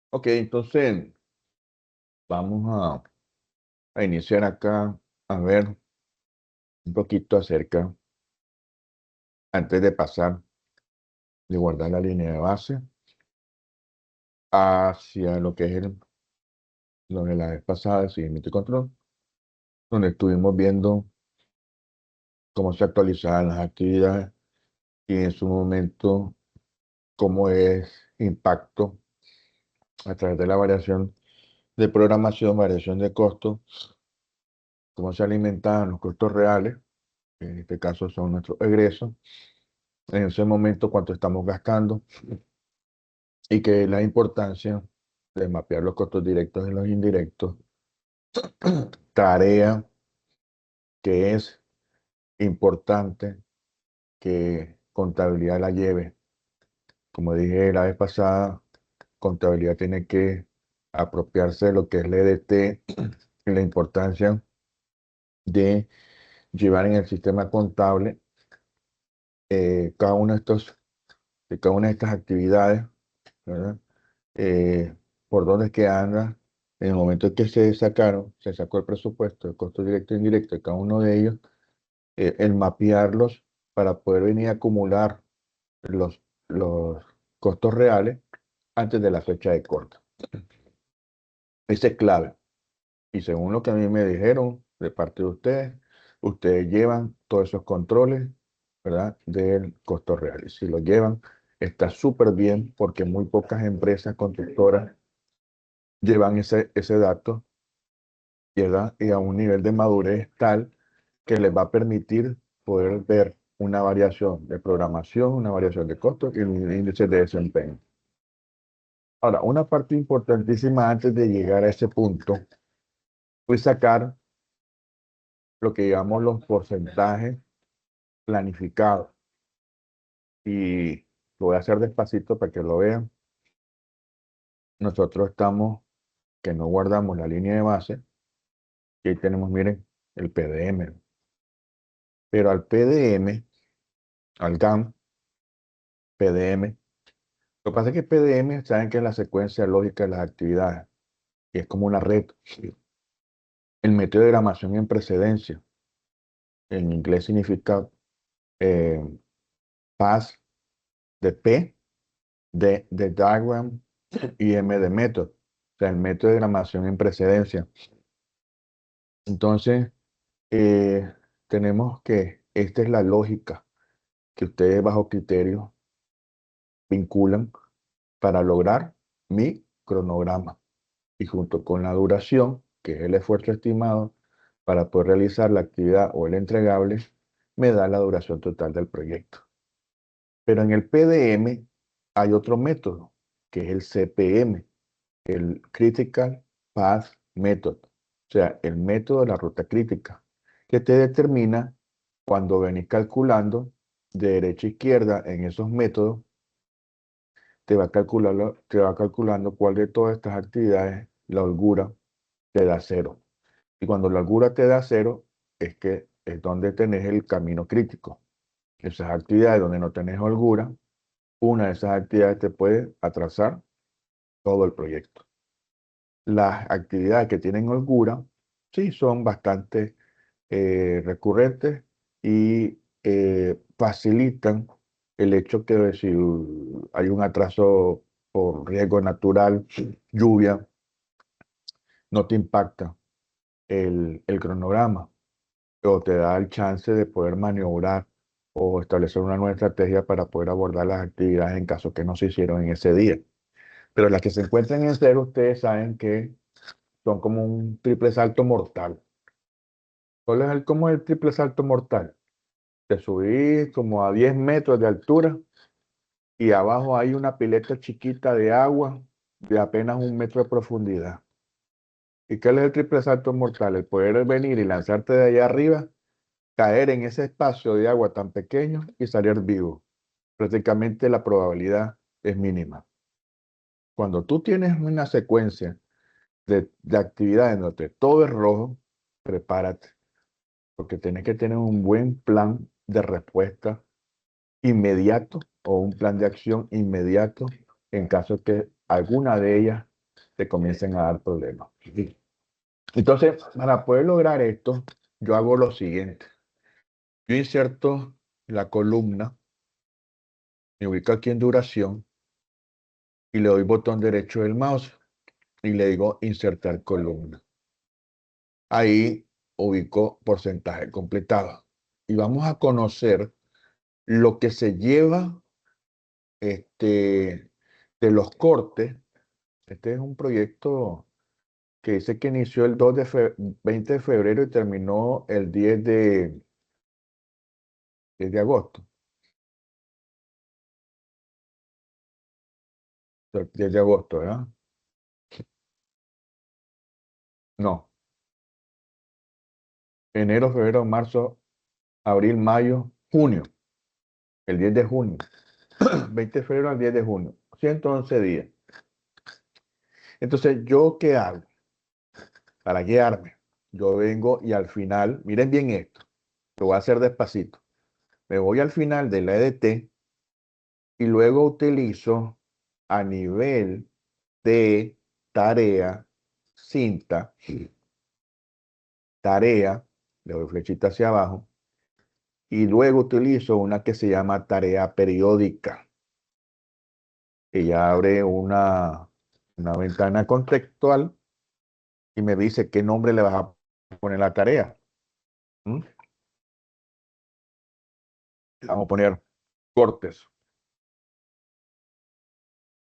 Ok, entonces vamos a iniciar acá a ver un poquito acerca, antes de pasar de guardar la línea de base hacia lo que es lo de la vez pasada de seguimiento y control, donde estuvimos viendo cómo se actualizaban las actividades y en su momento cómo es impacto a través de la variación de programación, variación de costos, cómo se alimentaban los costos reales, que en este caso son nuestros egresos, en ese momento cuánto estamos gastando y que es la importancia de mapear los costos directos y los indirectos, tarea que es importante que contabilidad la lleve. Como dije la vez pasada, contabilidad tiene que apropiarse de lo que es el EDT y la importancia de llevar en el sistema contable cada uno de cada una de estas actividades, ¿verdad? eh, por dónde es que anda, en el momento en que se sacó el presupuesto, el costo directo e indirecto de cada uno de ellos, el mapearlos para poder venir a acumular los costos reales antes de la fecha de corte. Ese es clave. Y según lo que a mí me dijeron de parte de ustedes llevan todos esos controles, ¿verdad? Del costo real. Y si lo llevan, está súper bien porque muy pocas empresas constructoras llevan ese dato, ¿verdad? Y a un nivel de madurez tal que les va a permitir poder ver una variación de programación, una variación de costos y un índice de desempeño. Ahora, una parte importantísima antes de llegar a ese punto fue sacar lo que llamamos los porcentajes planificados. Y lo voy a hacer despacito para que lo vean. Nosotros estamos, que no guardamos la línea de base, y ahí tenemos, miren, el PDM. Pero al PDM, al GAM, PDM, lo que pasa es que PDM, saben que es la secuencia lógica de las actividades, y es como una red. El método de gramación en precedencia, en inglés significa eh, pass de P, de diagram y M de método. O sea, el método de gramación en precedencia. Entonces, eh, tenemos que, esta es la lógica que ustedes bajo criterio vinculan para lograr mi cronograma. Y junto con la duración, que es el esfuerzo estimado para poder realizar la actividad o el entregable, me da la duración total del proyecto. Pero en el PDM hay otro método, que es el CPM, el Critical Path Method, o sea, el método de la ruta crítica, que te determina cuando venís calculando de derecha a izquierda en esos métodos, te va calculando cuál de todas estas actividades la holgura te da cero. Y cuando la holgura te da cero, es que es donde tenés el camino crítico. Esas actividades donde no tenés holgura, una de esas actividades te puede atrasar todo el proyecto. Las actividades que tienen holgura, sí, son bastante recurrentes y facilitan el hecho que si hay un atraso por riesgo natural, lluvia, no te impacta el cronograma o te da el chance de poder maniobrar o establecer una nueva estrategia para poder abordar las actividades en caso que no se hicieron en ese día. Pero las que se encuentran en cero, ustedes saben que son como un triple salto mortal. ¿Cuál es cómo es el triple salto mortal? Te subís como a 10 metros de altura y abajo hay una pileta chiquita de agua de apenas 1 metro de profundidad. ¿Y qué es el triple salto mortal? El poder venir y lanzarte de allá arriba, caer en ese espacio de agua tan pequeño y salir vivo. Prácticamente la probabilidad es mínima. Cuando tú tienes una secuencia de actividades donde todo es rojo, prepárate, porque tienes que tener un buen plan de respuesta inmediato o un plan de acción inmediato en caso que alguna de ellas te comiencen a dar problemas. Entonces, para poder lograr esto, yo hago lo siguiente. Yo inserto la columna, me ubico aquí en duración y le doy botón derecho del mouse y le digo insertar columna. Ahí ubico porcentaje completado. Y vamos a conocer lo que se lleva de los cortes. Este es un proyecto que dice que inició el 20 de febrero y terminó el 10 de agosto. El 10 de agosto, ¿verdad? No. Enero, febrero, marzo, abril, mayo, junio. El 10 de junio. 20 de febrero al 10 de junio. 111 días. Entonces, ¿yo qué hago? Para guiarme. Yo vengo y al final, miren bien esto, lo voy a hacer despacito. Me voy al final de la EDT y luego utilizo a nivel de tarea, cinta, tarea, le doy flechita hacia abajo, y luego utilizo una que se llama tarea periódica. Ella abre una ventana contextual y me dice qué nombre le vas a poner a la tarea. ¿Mm? Vamos a poner cortes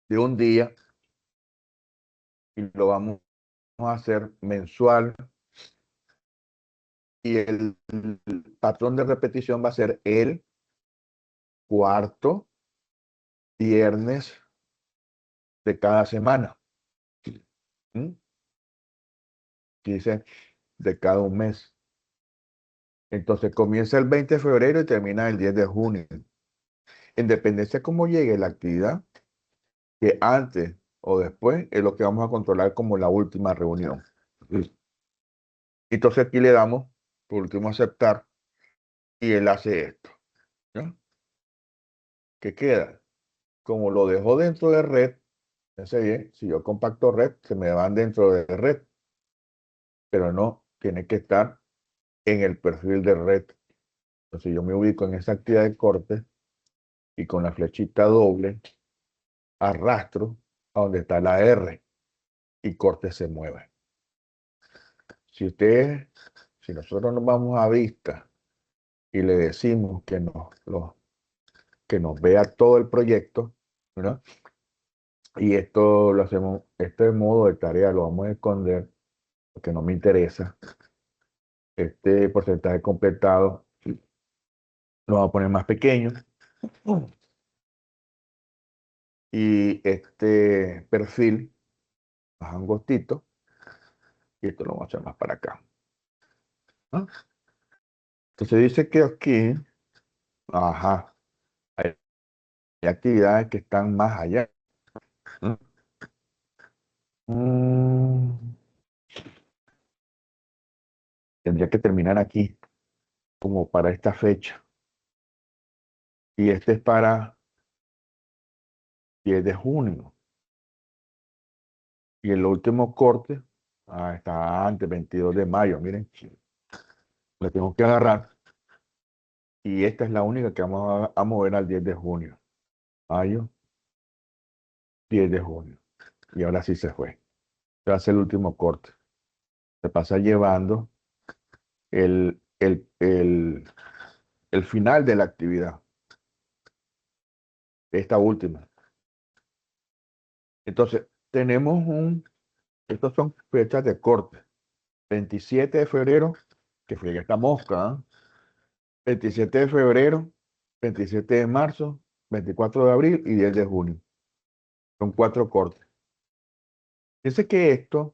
de un día y lo vamos a hacer mensual y el patrón de repetición va a ser el cuarto viernes de cada semana. ¿Mm? Dice de cada un mes. Entonces comienza el 20 de febrero y termina el 10 de junio. En dependencia de cómo llegue la actividad, que antes o después es lo que vamos a controlar como la última reunión. Entonces aquí le damos, por último, aceptar y él hace esto. ¿Ya? ¿Qué queda? Como lo dejo dentro de red, fíjense bien, si yo compacto red, se me van dentro de red, pero no, tiene que estar en el perfil de red. Entonces yo me ubico en esa actividad de corte y con la flechita doble arrastro a donde está la R y corte se mueve. Si nosotros nos vamos a vista y le decimos que nos vea todo el proyecto, ¿verdad? Y esto lo hacemos, este modo de tarea lo vamos a esconder porque no me interesa. Este porcentaje completado lo vamos a poner más pequeño. Y este perfil más angostito. Y esto lo vamos a hacer más para acá. ¿No? Entonces dice que aquí, ajá, hay actividades que están más allá. ¿No? Tendría que terminar aquí, como para esta fecha. Y este es para 10 de junio. Y el último corte, está antes, 22 de mayo, miren. Le tengo que agarrar. Y esta es la única que vamos a mover al 10 de junio. Mayo, 10 de junio. Y ahora sí se fue. Se hace el último corte. Se pasa llevando el, el, el, el final de la actividad. Esta última. Entonces, estos son fechas de corte. 27 de febrero, que fue esta mosca, ¿eh? 27 de febrero, 27 de marzo, 24 de abril y 10 de junio. Son 4 cortes. Fíjense que esta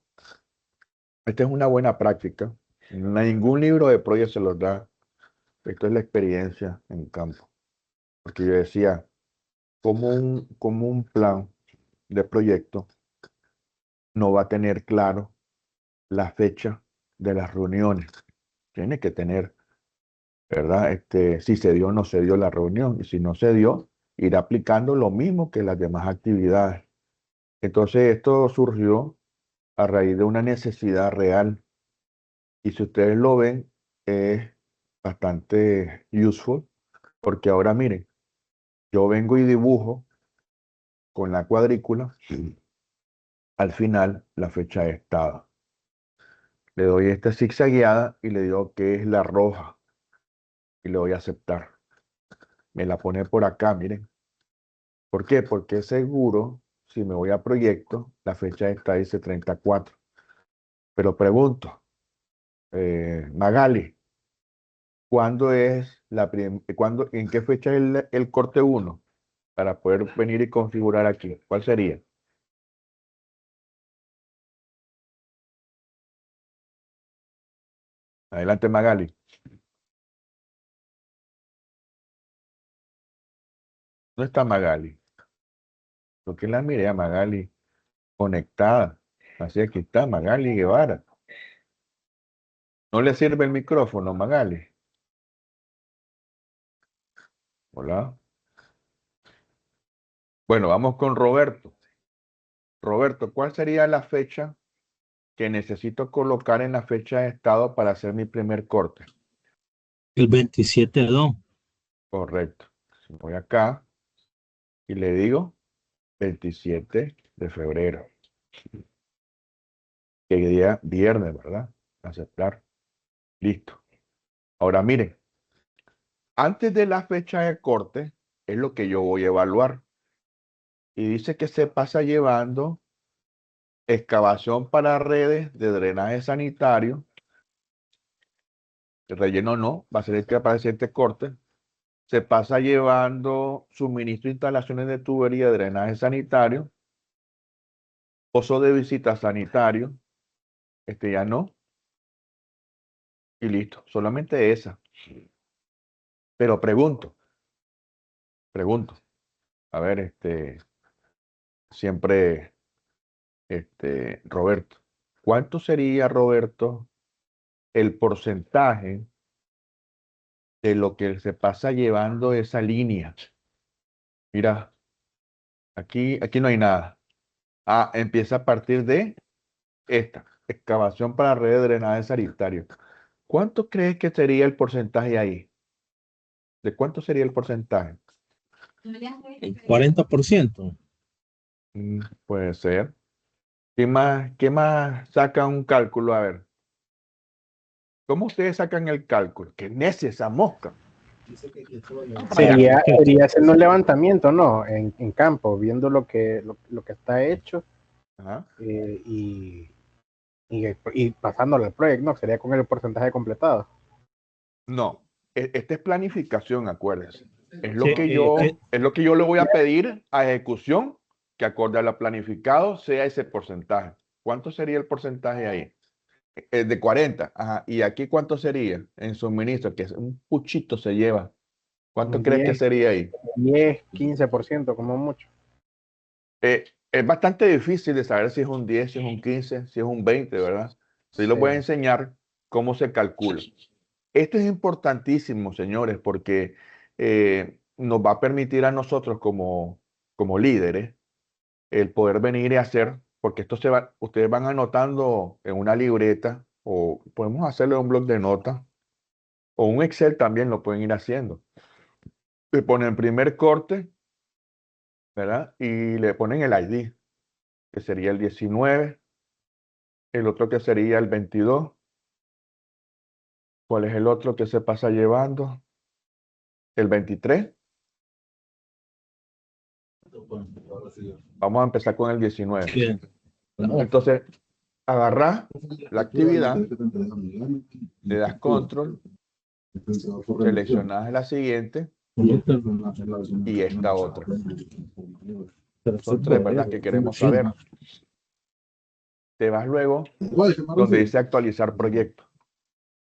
es una buena práctica. Ningún libro de proyecto se los da. Esto es la experiencia en campo. Porque yo decía, como un plan de proyecto no va a tener claro la fecha de las reuniones. Tiene que tener, ¿verdad? Si se dio o no se dio la reunión. Y si no se dio, ir aplicando lo mismo que las demás actividades. Entonces esto surgió a raíz de una necesidad real. Y si ustedes lo ven, es bastante useful, porque ahora miren, yo vengo y dibujo con la cuadrícula al final la fecha de estado. Le doy esta zigzagueada y le digo que es la roja y le doy a aceptar. Me la pone por acá, miren. ¿Por qué? Porque seguro, si me voy a proyecto, la fecha de estado dice 34. Pero pregunto, Magali, ¿en qué fecha es el corte 1? Para poder venir y configurar aquí. ¿Cuál sería? Adelante, Magali. ¿Dónde está Magali? Porque la miré a Magali conectada. Así aquí está Magali Guevara. ¿No le sirve el micrófono, Magali? Hola. Bueno, vamos con Roberto. Roberto, ¿cuál sería la fecha que necesito colocar en la fecha de estado para hacer mi primer corte? El 27-2. Correcto. Voy acá y le digo 27 de febrero. Que día viernes, ¿verdad? Aceptar. Listo. Ahora miren, antes de la fecha de corte es lo que yo voy a evaluar. Y dice que se pasa llevando excavación para redes de drenaje sanitario. El relleno no, va a ser el que aparece este corte. Se pasa llevando suministro de instalaciones de tubería de drenaje sanitario, pozo de visita sanitario, este ya no, y listo, solamente esa. Pero pregunto, a ver, siempre, Roberto, ¿cuánto sería, Roberto, el porcentaje de lo que se pasa llevando esa línea? Mira, aquí no hay nada. Ah, empieza a partir de esta, excavación para red de drenaje sanitario. ¿Cuánto crees que sería el porcentaje ahí? ¿De cuánto sería el porcentaje? El 40%. Puede ser. ¿Qué más saca un cálculo? A ver, ¿cómo ustedes sacan el cálculo? ¡Qué necia esa mosca! Vaya, Sería haciendo un levantamiento, ¿no? En campo, viendo lo que está hecho ajá. y, y pasándolo al proyecto, ¿no? Sería con el porcentaje completado. No, esta es planificación, acuérdense. Es Sí, lo que yo le voy a pedir a ejecución, que acorde a lo planificado sea ese porcentaje. ¿Cuánto sería el porcentaje ahí? De 40. Ajá. ¿Y aquí cuánto sería en suministro? Que es un puchito se lleva. ¿Cuánto Un crees que 10, sería ahí? 10, 15% como mucho. Es bastante difícil de saber si es un 10, si es un 15, si es un 20, ¿verdad? Sí, les voy a Sí. enseñar cómo se calcula. Esto es importantísimo, señores, porque nos va a permitir a nosotros como líderes el poder venir y hacer, porque ustedes van anotando en una libreta o podemos hacerlo en un bloc de notas o un Excel también lo pueden ir haciendo. Le ponen primer corte, ¿verdad? Y le ponen el ID, que sería el 19, el otro que sería el 22. ¿Cuál es el otro que se pasa llevando? El 23. Vamos a empezar con el 19. Bien. Entonces, agarrás la actividad, le das control, seleccionas la siguiente y esta otra. Son tres, ¿verdad? Que queremos saber. Te vas luego donde dice actualizar proyecto.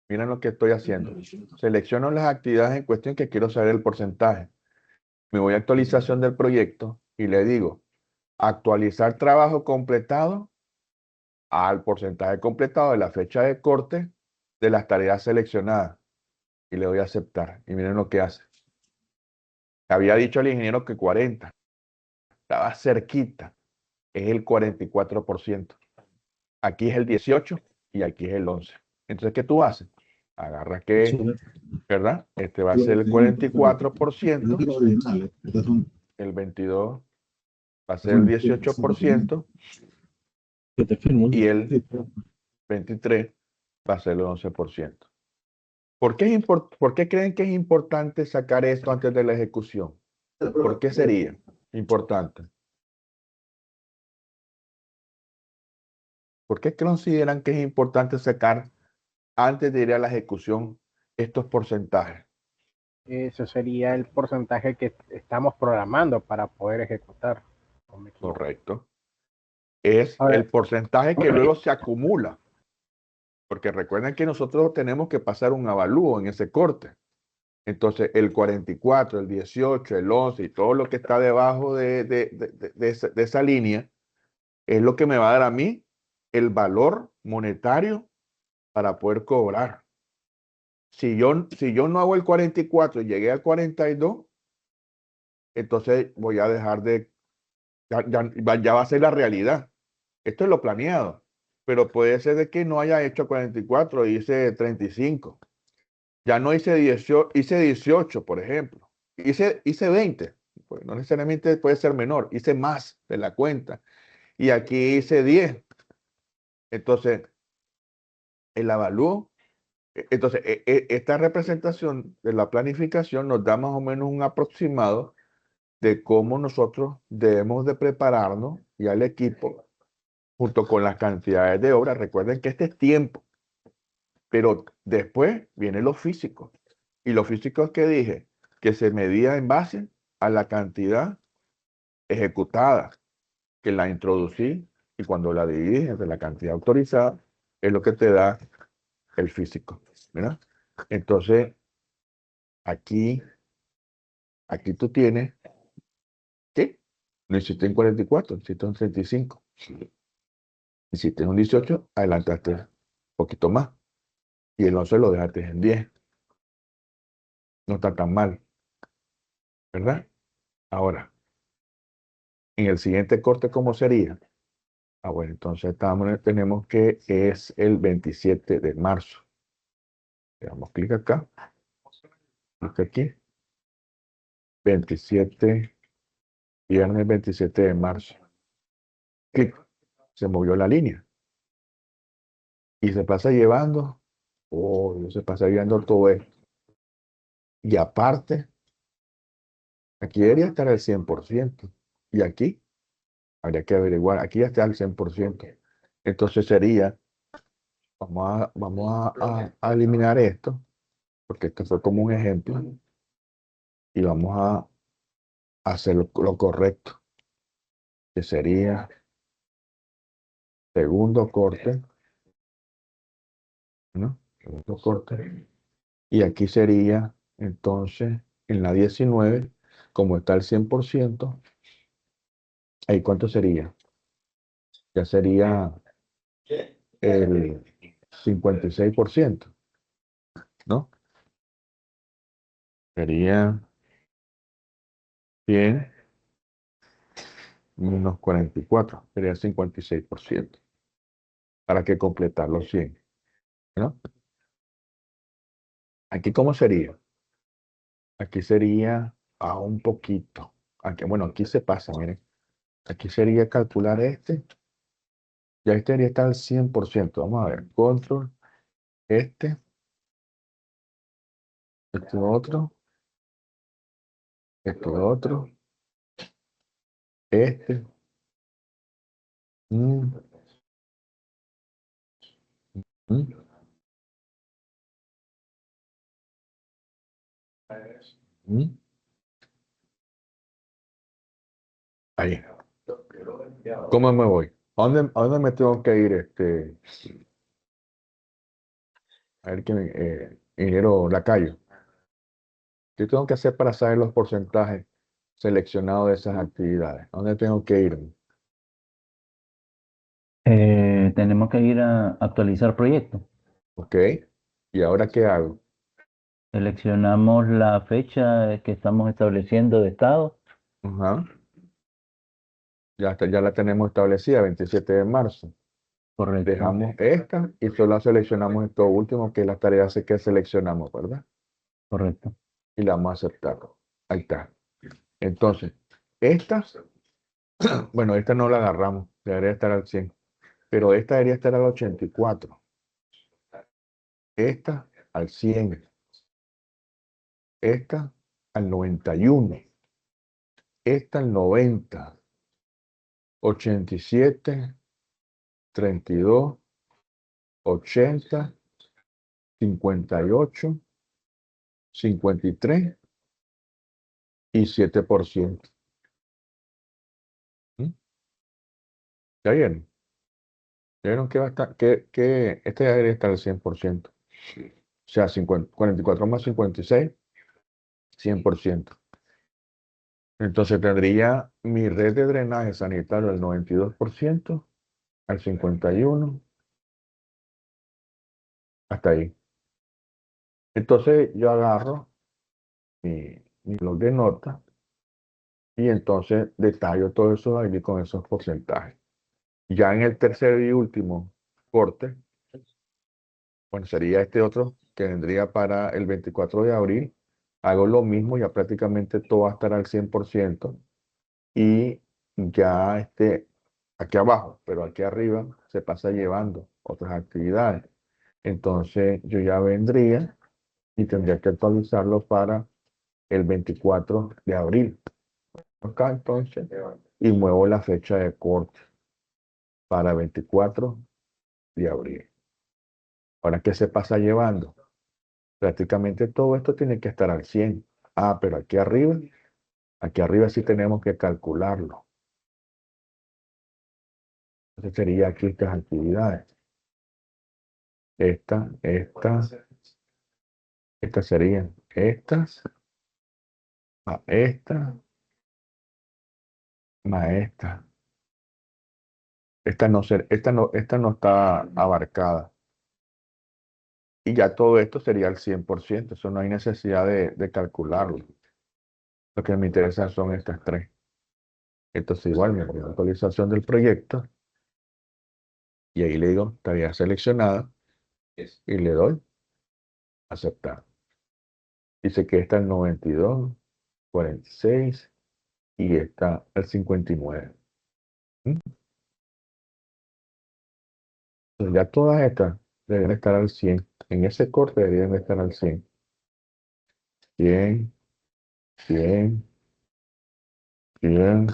Miren lo que estoy haciendo. Selecciono las actividades en cuestión que quiero saber el porcentaje. Me voy a actualización del proyecto y le digo actualizar trabajo completado al porcentaje completado de la fecha de corte de las tareas seleccionadas y le doy a aceptar. Y miren lo que hace. Había dicho al ingeniero que 40, estaba cerquita. es el 44%. Aquí es el 18 y aquí es el 11. Entonces, ¿qué tú haces? Agarra que, ¿verdad? Este va a ser el 44%, el 22 va a ser el 18% y el 23 va a ser el 11%. ¿Por qué creen que es importante sacar esto antes de la ejecución? ¿Por qué sería importante? ¿Por qué consideran que es importante sacar antes de ir a la ejecución estos porcentajes? Eso sería el porcentaje que estamos programando para poder ejecutar. ¿No me equivoco? Correcto. Es A ver, el porcentaje que luego se acumula. Porque recuerden que nosotros tenemos que pasar un avalúo en ese corte. Entonces, el 44, el 18, el 11 y todo lo que está debajo de esa línea es lo que me va a dar a mí el valor monetario para poder cobrar. Si yo no hago el 44 y llegué al 42, entonces voy a dejar ya va a ser la realidad. Esto es lo planeado, pero puede ser de que no haya hecho 44, hice 35. Ya no hice 18, hice 18, por ejemplo. Hice 20, pues no necesariamente puede ser menor, hice más de la cuenta. Y aquí hice 10. Entonces, el avalúo. Entonces, esta representación de la planificación nos da más o menos un aproximado de cómo nosotros debemos de prepararnos y al equipo junto con las cantidades de obras. Recuerden que este es tiempo, pero después viene lo físico. Y lo físico es que dije que se medía en base a la cantidad ejecutada, que la introducí y cuando la dividí entre la cantidad autorizada, es lo que te da el físico, ¿verdad? Entonces, aquí tú tienes que no hiciste en 44, hiciste en 35. Hiciste en un 18, adelantaste un poquito más. Y el 11 lo dejaste en 10. No está tan mal, ¿verdad? Ahora, en el siguiente corte, ¿cómo sería? Bueno, entonces tenemos que es el 27 de marzo. Le damos clic acá, clic aquí. 27, viernes 27 de marzo. Clic, se movió la línea. Y se pasa llevando, se pasa llevando todo esto. Y aparte, aquí debería estar al 100%. Y aquí habría que averiguar. Aquí ya está al 100%. Entonces sería, vamos a eliminar esto, porque esto fue como un ejemplo. Y vamos a hacer lo correcto, que sería segundo corte, ¿no? Segundo corte. Y aquí sería, entonces, en la 19, como está el 100%, ¿ahí cuánto sería? Ya sería el 56%, ¿no? Sería 100 menos 44, sería 56%, para que completar los 100, ¿no? Aquí, ¿cómo sería? Aquí sería un poquito. Aquí, bueno, aquí se pasa, miren. Aquí sería calcular este. Ya este debería estar al 100%. Vamos a ver. Control, este otro, otro, este. mm, mm, mm. Ahí. ¿Cómo me voy? ¿A dónde me tengo que ir? A ver, ingeniero Lacayo. ¿Qué tengo que hacer para saber los porcentajes seleccionados de esas actividades? ¿A dónde tengo que ir? Tenemos que ir a actualizar proyecto. ¿Ok? ¿Y ahora qué hago? Seleccionamos la fecha que estamos estableciendo de estado Ajá. ya la tenemos establecida, 27 de marzo. Correcto. Dejamos esta y solo seleccionamos esto último, que es la tarea que seleccionamos, ¿verdad? Correcto. Y la vamos a aceptar. Ahí está. Entonces, estas, bueno, esta no la agarramos, debería estar al 100, pero esta debería estar al 84. Esta al 100. Esta al 91. Esta al 90. 87, 32, 80, 58, 53 y 7%. ¿Mm? ¿Ya vieron? ¿Ya vieron que va a estar, que este ya debería estar al 100%? O sea, 44 más 56, 100%. Entonces tendría mi red de drenaje sanitario al 92%, al 51%, hasta ahí. Entonces yo agarro mi blog de notas y entonces detallo todo eso ahí con esos porcentajes. Ya en el tercer y último corte, bueno, sería este otro que vendría para el 24 de abril. Hago lo mismo, ya prácticamente todo va a estar al 100% y ya aquí abajo, pero aquí arriba se pasa llevando otras actividades. Entonces yo ya vendría y tendría que actualizarlo para el 24 de abril. Acá entonces, y muevo la fecha de corte para 24 de abril. Ahora, ¿qué se pasa llevando? Prácticamente todo esto tiene que estar al 100. Ah, pero aquí arriba sí tenemos que calcularlo. Entonces sería aquí estas actividades. Estas serían estas, más esta, más esta. Esta no está abarcada. Y ya todo esto sería al 100%. Eso no hay necesidad de calcularlo. Lo que me interesa son estas tres. Entonces igual me voy a actualización del proyecto y ahí le digo tarea seleccionada y le doy aceptar. Dice que está el 92, 46 y está el 59. ¿Mm? Entonces ya todas estas deben estar al 100. En ese corte deberían estar al 100. 100, 100, 100,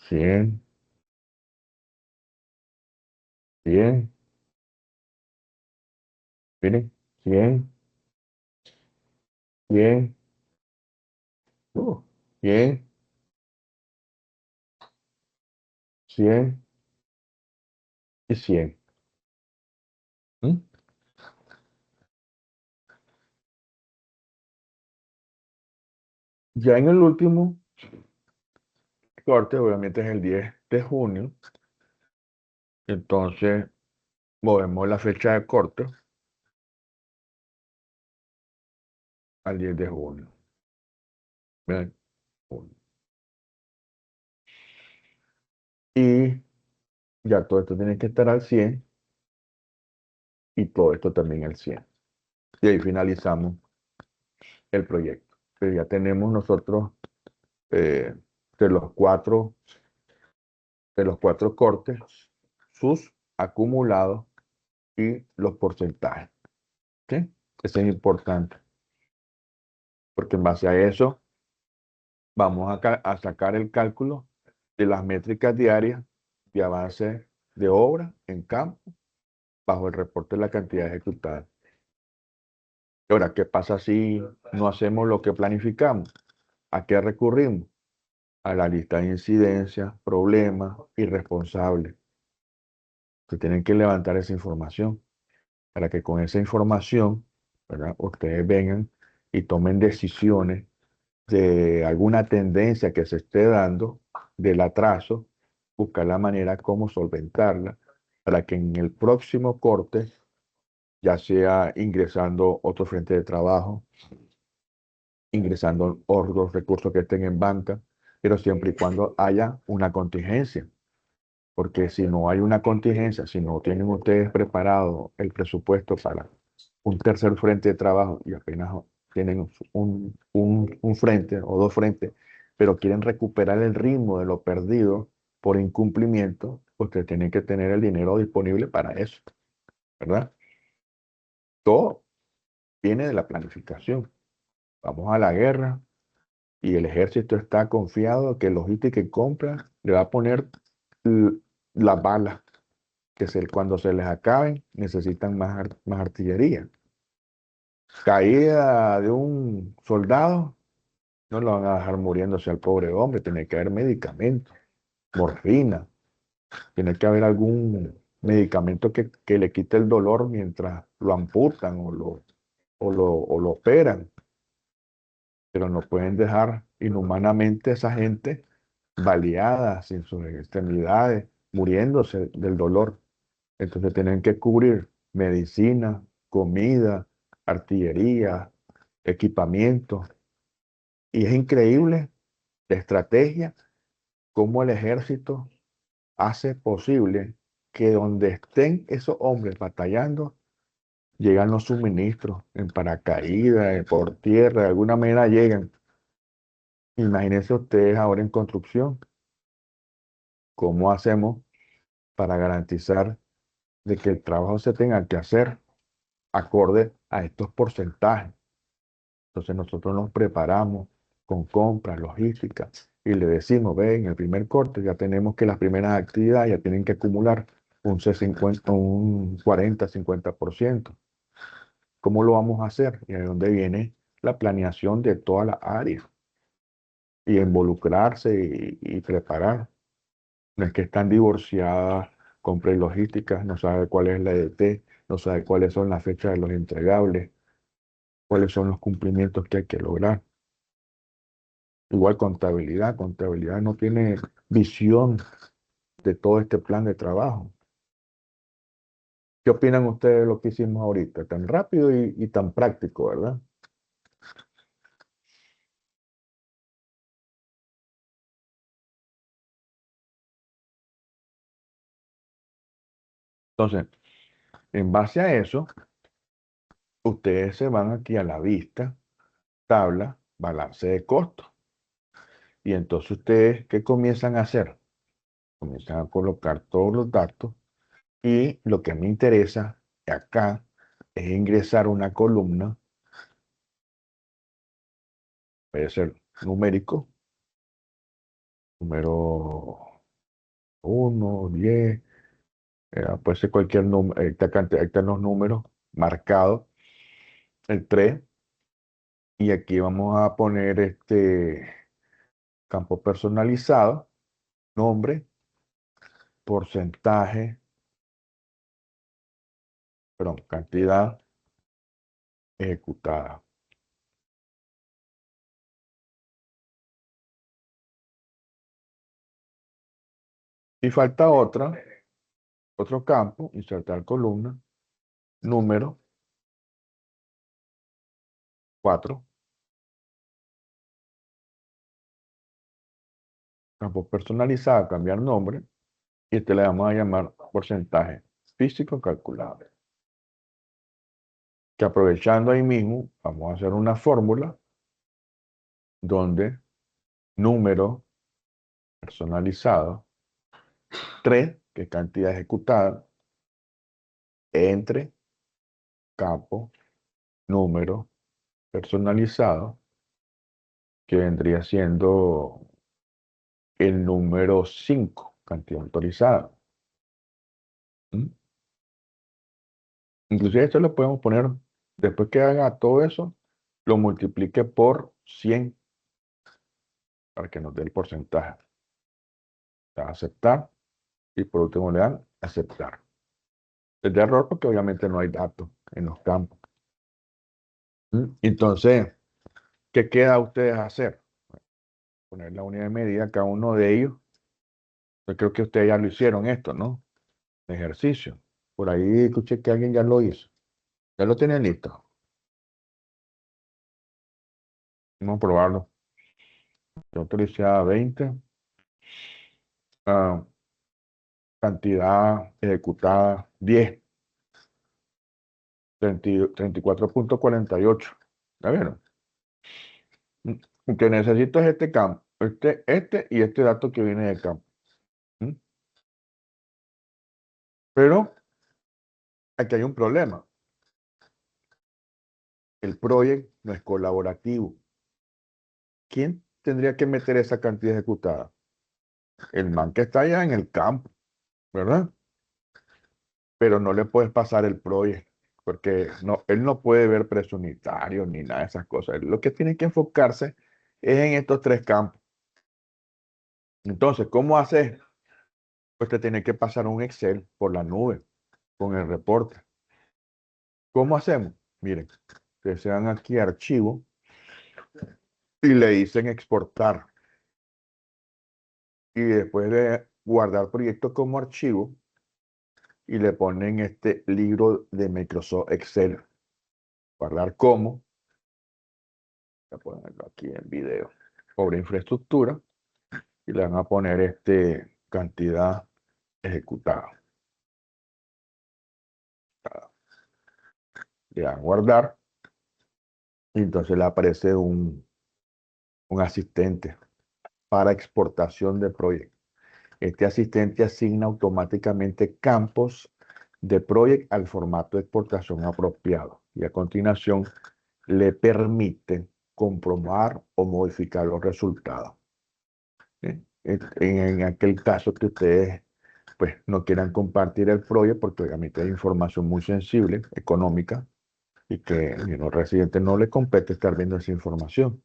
100, 100. Miren, 100, 100, 100, 100 y 100. ¿Mm? Ya en el último corte, obviamente es el 10 de junio, entonces movemos la fecha de corte al 10 de junio. Vean, junio. Y ya todo esto tiene que estar al 100 y todo esto también al 100. Y ahí finalizamos el proyecto. Pero ya tenemos nosotros eh, de los cuatro cortes, sus acumulados y los porcentajes. ¿Sí? Eso es importante, porque en base a eso vamos a sacar el cálculo de las métricas diarias de avance de obra en campo bajo el reporte de la cantidad ejecutada. Ahora, ¿qué pasa si no hacemos lo que planificamos? ¿A qué recurrimos? A la lista de incidencias, problemas y responsables. Se tienen que levantar esa información para que con esa información, ¿verdad?, ustedes vengan y tomen decisiones de alguna tendencia que se esté dando del atraso, buscar la manera como solventarla para que en el próximo corte, ya sea ingresando otro frente de trabajo, ingresando otros recursos que estén en banca, pero siempre y cuando haya una contingencia. Porque si no hay una contingencia, si no tienen ustedes preparado el presupuesto para un tercer frente de trabajo y apenas tienen un frente o dos frentes, pero quieren recuperar el ritmo de lo perdido por incumplimiento, ustedes tienen que tener el dinero disponible para eso, ¿verdad? Todo viene de la planificación. Vamos a la guerra y el ejército está confiado que logística y compra le va a poner l- las balas cuando se les acaben, necesitan más artillería. Caída de un soldado, no lo van a dejar muriéndose al pobre hombre, tiene que haber medicamentos, morfina, tiene que haber algún medicamento que le quite el dolor mientras lo amputan o lo operan, pero no pueden dejar inhumanamente a esa gente baleada, sin sus extremidades, muriéndose del dolor. Entonces tienen que cubrir medicina, comida, artillería, equipamiento. Y es increíble la estrategia, cómo el ejército hace posible que donde estén esos hombres batallando, llegan los suministros en paracaídas, por tierra, de alguna manera llegan. Imagínense ustedes ahora en construcción, cómo hacemos para garantizar de que el trabajo se tenga que hacer acorde a estos porcentajes. Entonces nosotros nos preparamos con compras, logística, y le decimos, ve, en el primer corte ya tenemos que las primeras actividades ya tienen que acumular un 40-50%. ¿Cómo lo vamos a hacer? Y ahí es donde viene la planeación de toda la área y involucrarse y preparar. No es que están divorciadas, compra y logística, no sabe cuál es la EDT, no sabe cuáles son las fechas de los entregables, cuáles son los cumplimientos que hay que lograr. Igual contabilidad no tiene visión de todo este plan de trabajo. ¿Qué opinan ustedes de lo que hicimos ahorita? Tan rápido y tan práctico, ¿verdad? Entonces, en base a eso, ustedes se van aquí a la vista, tabla, balance de costos. Y entonces ustedes, ¿qué comienzan a hacer? Comienzan a colocar todos los datos y lo que me interesa acá es ingresar una columna, puede ser numérico, número 1, 10, puede ser cualquier número, esta cantidad, ahí están los números marcados, el 3, y aquí vamos a poner este campo personalizado, nombre, porcentaje, perdón, cantidad ejecutada. Y falta otro campo, insertar columna, número 4, campo personalizado, cambiar nombre, y este le vamos a llamar porcentaje físico calculable. Que aprovechando ahí mismo, vamos a hacer una fórmula donde número personalizado, 3, que es cantidad ejecutada, entre campo, número personalizado, que vendría siendo el número 5, cantidad autorizada. ¿Mm? Inclusive esto lo podemos poner, después que haga todo eso, lo multiplique por 100 para que nos dé el porcentaje. Le da aceptar y por último le dan aceptar. Es de error porque obviamente no hay datos en los campos. Entonces, ¿qué queda a ustedes hacer? Poner la unidad de medida a cada uno de ellos. Yo creo que ustedes ya lo hicieron esto, ¿no? Ejercicio. Por ahí escuché que alguien ya lo hizo. Ya lo tienen listo. Vamos a probarlo. Yo utilizaba 20. ah, Cantidad ejecutada 10. 34.48. ¿Ya vieron? Lo que necesito es este campo, este y este dato que viene de campo. ¿Mm? Pero aquí hay un problema. El proyecto no es colaborativo. ¿Quién tendría que meter esa cantidad ejecutada? El man que está allá en el campo, ¿verdad? Pero no le puedes pasar el proyecto, porque no, él no puede ver precio unitario ni nada de esas cosas. Él lo que tiene que enfocarse es en estos tres campos. Entonces, ¿cómo haces? Pues te tiene que pasar un Excel por la nube con el reporte. ¿Cómo hacemos? Miren, que sean aquí archivo y le dicen exportar. Y después de guardar proyecto como archivo y le ponen este libro de Microsoft Excel. Guardar como. Voy a ponerlo aquí en video. Sobre infraestructura. Y le van a poner cantidad ejecutada. Le dan guardar. Y entonces le aparece un asistente para exportación de proyecto. Este asistente asigna automáticamente campos de proyecto al formato de exportación apropiado y a continuación le permite comprobar o modificar los resultados. ¿Sí? En aquel caso que ustedes pues, no quieran compartir el proyecto porque obviamente hay información muy sensible, económica, y que a los residentes no les compete estar viendo esa información.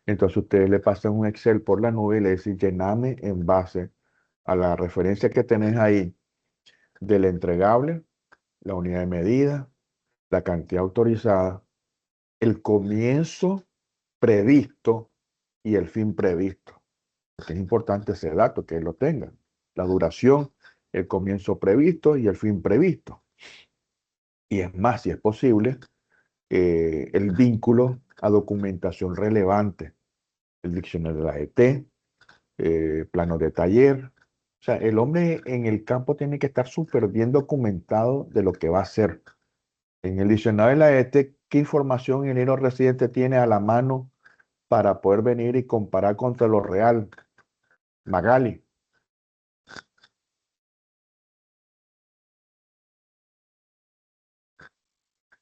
Entonces ustedes le pasan un Excel por la nube y le dicen llename en base a la referencia que tenés ahí del entregable, la unidad de medida, la cantidad autorizada, el comienzo previsto y el fin previsto. Porque es importante ese dato, que lo tengan. La duración, el comienzo previsto y el fin previsto. Y es más, si es posible, el vínculo a documentación relevante, el diccionario de la ET, plano de taller. O sea, el hombre en el campo tiene que estar súper bien documentado de lo que va a hacer. En el diccionario de la ET, ¿qué información el ingeniero residente tiene a la mano para poder venir y comparar contra lo real? Magali.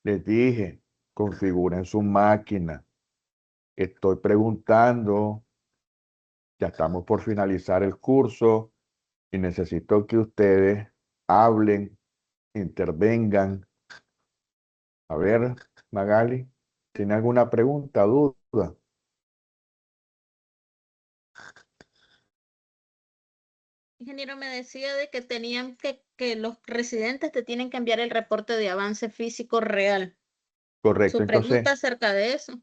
Les dije, configuren su máquina. Estoy preguntando, ya estamos por finalizar el curso y necesito que ustedes hablen, intervengan. A ver, Magali, ¿tiene alguna pregunta, duda? Ingeniero, me decía de que tenían que los residentes te tienen que enviar el reporte de avance físico real. Correcto, Su entonces, pregunta acerca de eso.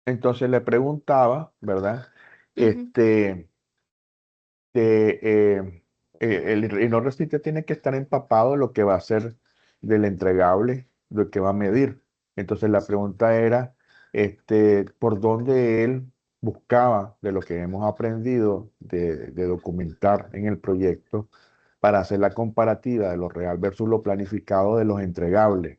entonces le preguntaba, ¿verdad? Ujú. El no residente tiene que estar empapado de lo que va a ser del entregable, lo que va a medir. Entonces la pregunta era, ¿por dónde él buscaba de lo que hemos aprendido de documentar en el proyecto para hacer la comparativa de lo real versus lo planificado de los entregables?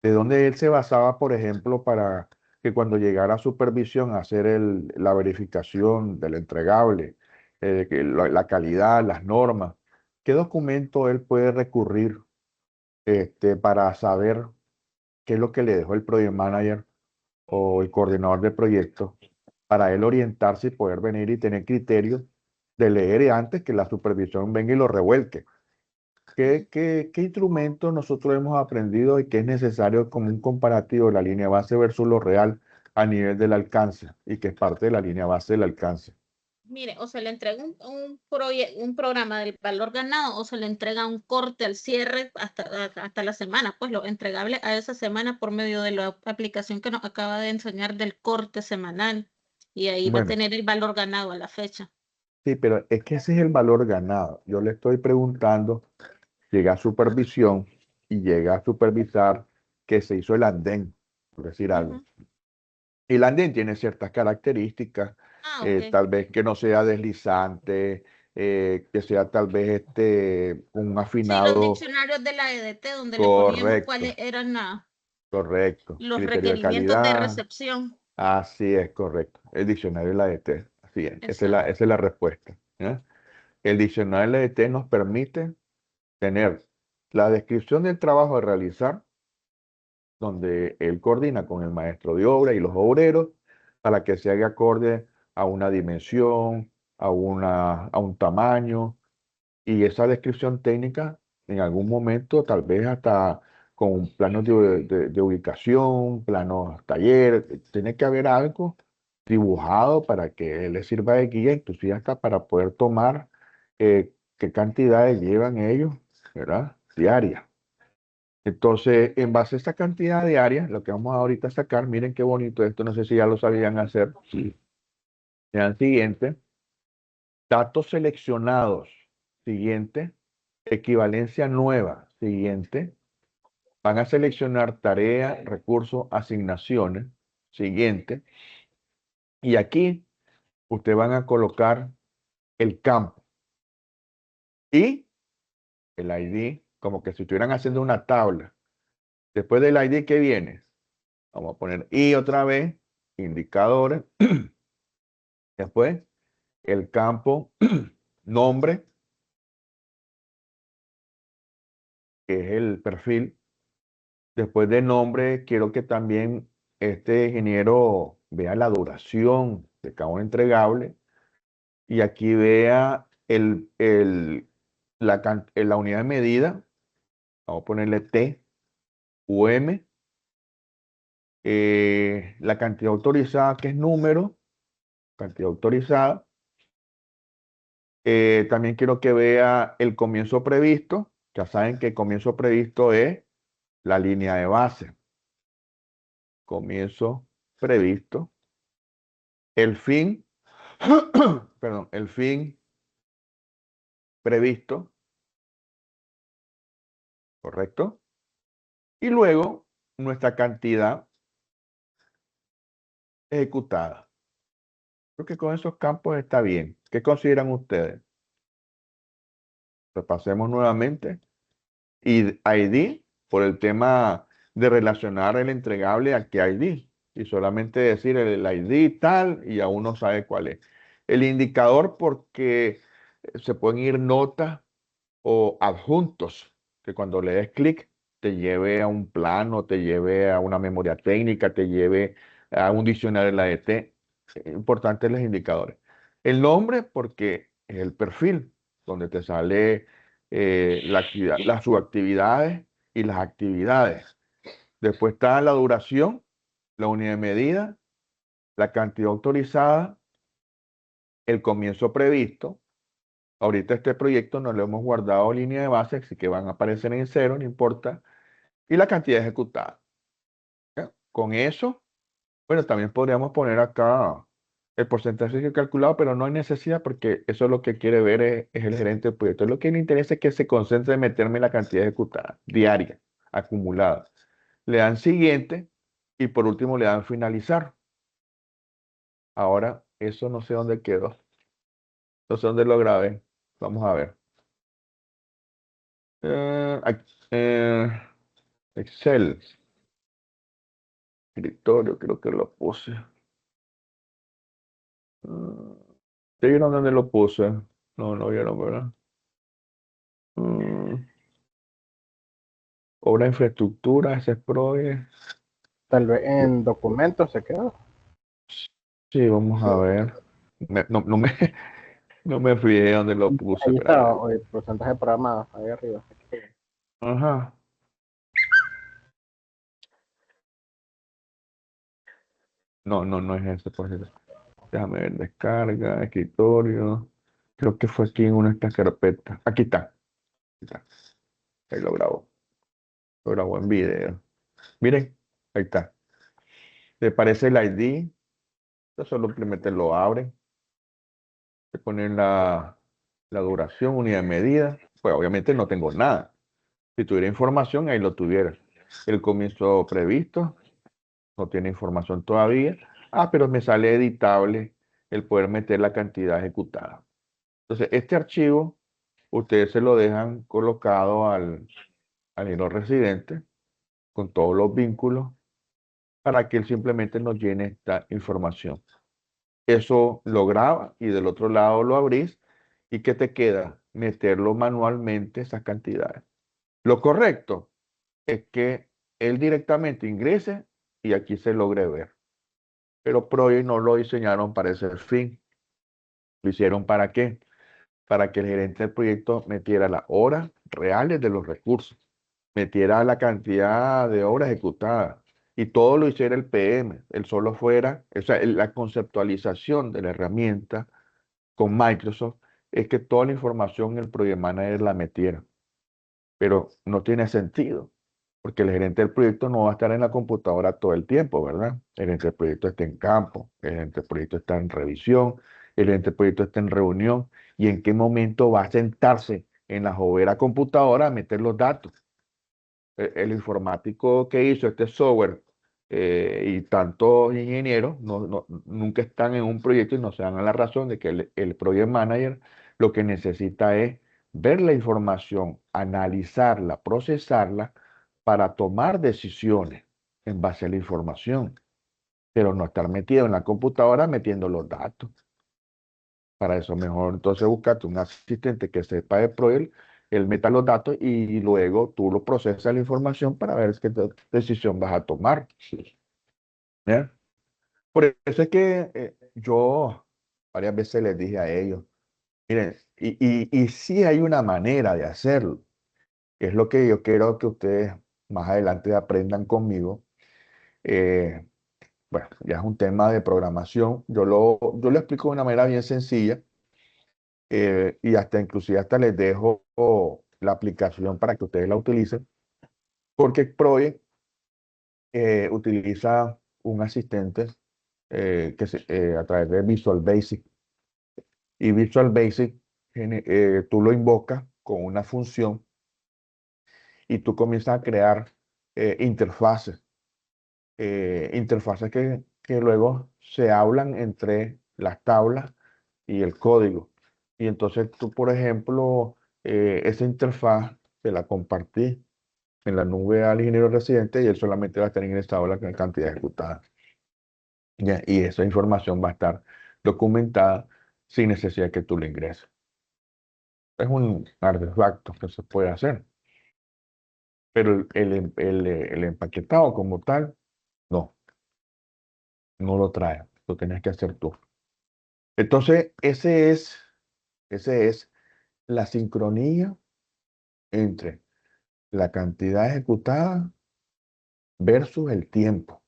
¿De dónde él se basaba, por ejemplo, para que cuando llegara a supervisión a hacer la verificación del entregable, que la calidad, las normas? ¿Qué documento él puede recurrir para saber qué es lo que le dejó el project manager o el coordinador de proyecto para él orientarse y poder venir y tener criterio de leer antes que la supervisión venga y lo revuelque? ¿Qué instrumentos nosotros hemos aprendido y qué es necesario como un comparativo de la línea base versus lo real a nivel del alcance y que es parte de la línea base del alcance? Mire, o se le entrega un programa del valor ganado o se le entrega un corte al cierre hasta la semana, pues lo entregable a esa semana por medio de la aplicación que nos acaba de enseñar del corte semanal. Y ahí va a Bueno, tener el valor ganado a la fecha. sí, pero es que ese es el valor ganado. Yo le estoy preguntando, llega a supervisión y llega a supervisar que se hizo el andén, por decir algo. Ujú. Y el andén tiene ciertas características, Ah, ok. tal vez que no sea deslizante, que sea tal vez un Sí, los afinado diccionarios de la EDT donde le poníamos cuáles correcto, eran correcto. los Criterio de requerimientos de calidad, recepción. así es, correcto. El diccionario de la EDT, así es, Exacto. esa es la respuesta. ¿Ya? El diccionario de la EDT nos permite tener la descripción del trabajo a realizar, donde él coordina con el maestro de obra y los obreros para que se haga acorde a una dimensión, a un tamaño, y esa descripción técnica en algún momento, tal vez hasta con planos de ubicación, planos taller, tiene que haber algo dibujado para que le sirva de guía, inclusive hasta para poder tomar qué cantidades llevan ellos, ¿verdad? Diarias. Entonces, en base a esta cantidad diaria, lo que vamos ahorita a sacar, miren qué bonito esto, no sé si ya lo sabían hacer. Sí. Vean siguiente, datos seleccionados, siguiente, equivalencia nueva, siguiente, van a seleccionar tarea, recursos, asignaciones, siguiente, y aquí ustedes van a colocar el campo y el ID, como que si estuvieran haciendo una tabla. Después del ID, ¿qué viene? Vamos a poner y otra vez, indicadores. Después, el campo nombre, que es el perfil. Después de nombre, quiero que también este ingeniero vea la duración de cada un entregable y aquí vea la unidad de medida. Vamos a ponerle T, UM, la cantidad autorizada, que es número, cantidad autorizada. También quiero que vea el comienzo previsto. Ya saben que el comienzo previsto es la línea de base. Comienzo previsto. El fin, perdón, el fin previsto, ¿correcto? Y luego nuestra cantidad ejecutada. Creo que con esos campos está bien. ¿Qué consideran ustedes? Repasemos nuevamente. Y ID, por el tema de relacionar el entregable a qué ID. Y solamente decir el ID tal y aún no sabe cuál es. El indicador porque se pueden ir notas o adjuntos que cuando le des clic te lleve a un plano, te lleve a una memoria técnica, te lleve a un diccionario de la ET. Importantes los indicadores. El nombre porque es el perfil donde te sale la actividad, las subactividades y las actividades. Después está la duración, la unidad de medida, la cantidad autorizada, el comienzo previsto. Ahorita este proyecto no lo hemos guardado línea de base, así que van a aparecer en cero, no importa. Y la cantidad ejecutada. ¿Ya? Con eso, bueno, también podríamos poner acá el porcentaje que he calculado, pero no hay necesidad porque eso es lo que quiere ver es el gerente del proyecto. Lo que le interesa es que se concentre en meterme la cantidad ejecutada, diaria, acumulada. Le dan siguiente y por último le dan finalizar. Ahora, eso no sé dónde quedó. No sé dónde lo grabé. Vamos a ver. Eh, Excel, escritorio, creo que lo puse. ¿Ya vieron dónde lo puse? No, no vieron, ¿verdad? Mm, Obra de infraestructura, ese es PROE. Tal vez en documentos se quedó. Sí, vamos a ver. No me fijé dónde lo puse, Ahí pero a está ver. el porcentaje programado, ahí arriba. Ajá. No, no, no es ese, por cierto. Déjame ver, descarga, escritorio. Creo que fue aquí en una de estas carpetas. Aquí está. Aquí está. Ahí lo grabo. Lo grabo en video. Miren, ahí está. ¿Le parece el ID? Entonces simplemente lo abren. Se ponen la duración, unidad de medida. Pues obviamente no tengo nada. Si tuviera información, ahí lo tuviera. El comienzo previsto, no tiene información todavía. pero me sale editable el poder meter la cantidad ejecutada. Entonces, este archivo, ustedes se lo dejan colocado al hilo residente con todos los vínculos para que él simplemente nos llene esta información. Eso lo graba y del otro lado lo abrís. ¿Y qué te queda? Meterlo manualmente esas cantidades. Lo correcto es que él directamente ingrese y aquí se logre ver. Pero Project no lo diseñaron para ese fin. ¿Lo hicieron para qué? Para que el gerente del proyecto metiera las horas reales de los recursos, metiera la cantidad de horas ejecutadas y todo lo hiciera el PM. Él solo fuera, o sea, la conceptualización de la herramienta con Microsoft es que toda la información el Project Manager la metiera. Pero no tiene sentido, porque el gerente del proyecto no va a estar en la computadora todo el tiempo, ¿verdad? El gerente del proyecto está en campo, el gerente del proyecto está en revisión, el gerente del proyecto está en reunión, y en qué momento va a sentarse en la jovera computadora a meter los datos. El informático que hizo este software y tantos ingenieros nunca están en un proyecto y no se dan a la razón de que el project manager lo que necesita es ver la información, analizarla, procesarla para tomar decisiones en base a la información, pero no estar metido en la computadora metiendo los datos. Para eso mejor entonces buscarte un asistente que sepa de Proel, él meta los datos y luego tú lo procesas la información para ver qué decisión vas a tomar. ¿Ya? Por eso es que yo varias veces les dije a ellos, miren, y sí hay una manera de hacerlo, que es lo que yo quiero que ustedes más adelante aprendan conmigo. Eh, bueno, ya es un tema de programación, yo lo explico de una manera bien sencilla. Y hasta inclusive hasta les dejo la aplicación para que ustedes la utilicen, porque Project utiliza un asistente a través de Visual Basic. Y Visual Basic tú lo invocas con una función y tú comienzas a crear interfaces, interfaces que luego se hablan entre las tablas y el código. Y entonces tú, por ejemplo, esa interfaz se la compartí en la nube al ingeniero residente y él solamente va a estar ingresado la cantidad ejecutada. Ya, y esa información va a estar documentada sin necesidad de que tú la ingreses. Es un artefacto que se puede hacer, pero el empaquetado como tal, no lo trae, lo tienes que hacer tú. Entonces, ese es la sincronía entre la cantidad ejecutada versus el tiempo.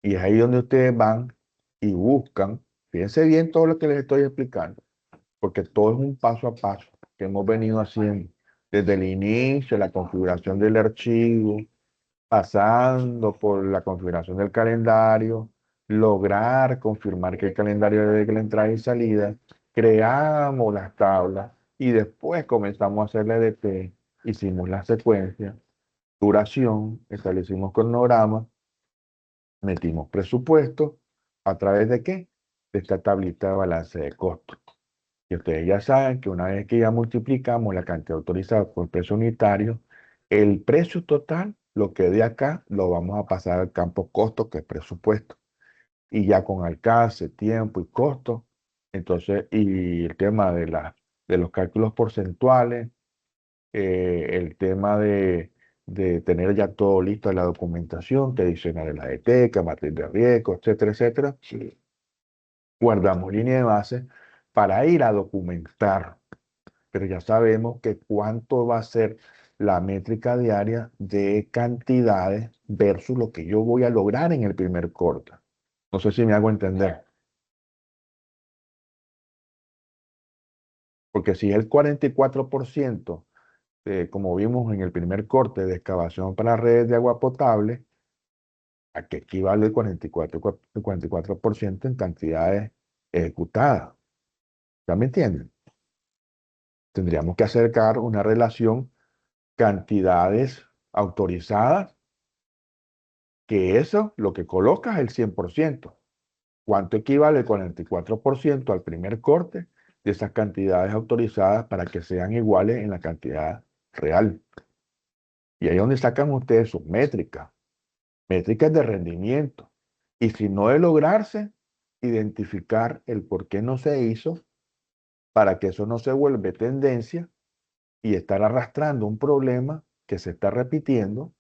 Y es ahí donde ustedes van y buscan, fíjense bien todo lo que les estoy explicando, porque todo es un paso a paso que hemos venido haciendo desde el inicio, la configuración del archivo, pasando por la configuración del calendario, lograr confirmar que el calendario es de la entrada y salida, creamos las tablas y después comenzamos a hacer la EDT, hicimos la secuencia, duración, establecimos cronograma, metimos presupuesto, ¿a través de qué? De esta tablita de balance de costos. Y ustedes ya saben que una vez que ya multiplicamos la cantidad autorizada por el precio unitario, el precio total, lo que de acá, lo vamos a pasar al campo costo, que es presupuesto. Y ya con alcance, tiempo y costo, entonces, y el tema de los cálculos porcentuales, el tema de tener ya todo listo en la documentación, que adicionar el ADT, que matriz de riesgo, etcétera, etcétera. Guardamos línea de base para ir a documentar, pero ya sabemos que cuánto va a ser la métrica diaria de cantidades versus lo que yo voy a lograr en el primer corte. No sé si me hago entender. Porque si es el 44%, como vimos en el primer corte de excavación para redes de agua potable, a que equivale el 44% en cantidades ejecutadas. ¿Ya me entienden? Tendríamos que acercar una relación cantidades autorizadas, que eso lo que colocas es el 100%. ¿Cuánto equivale el 44% al primer corte de esas cantidades autorizadas para que sean iguales en la cantidad real? Y ahí es donde sacan ustedes sus métricas de rendimiento. Y si no de lograrse, identificar el por qué no se hizo para que eso no se vuelva tendencia y estar arrastrando un problema que se está repitiendo,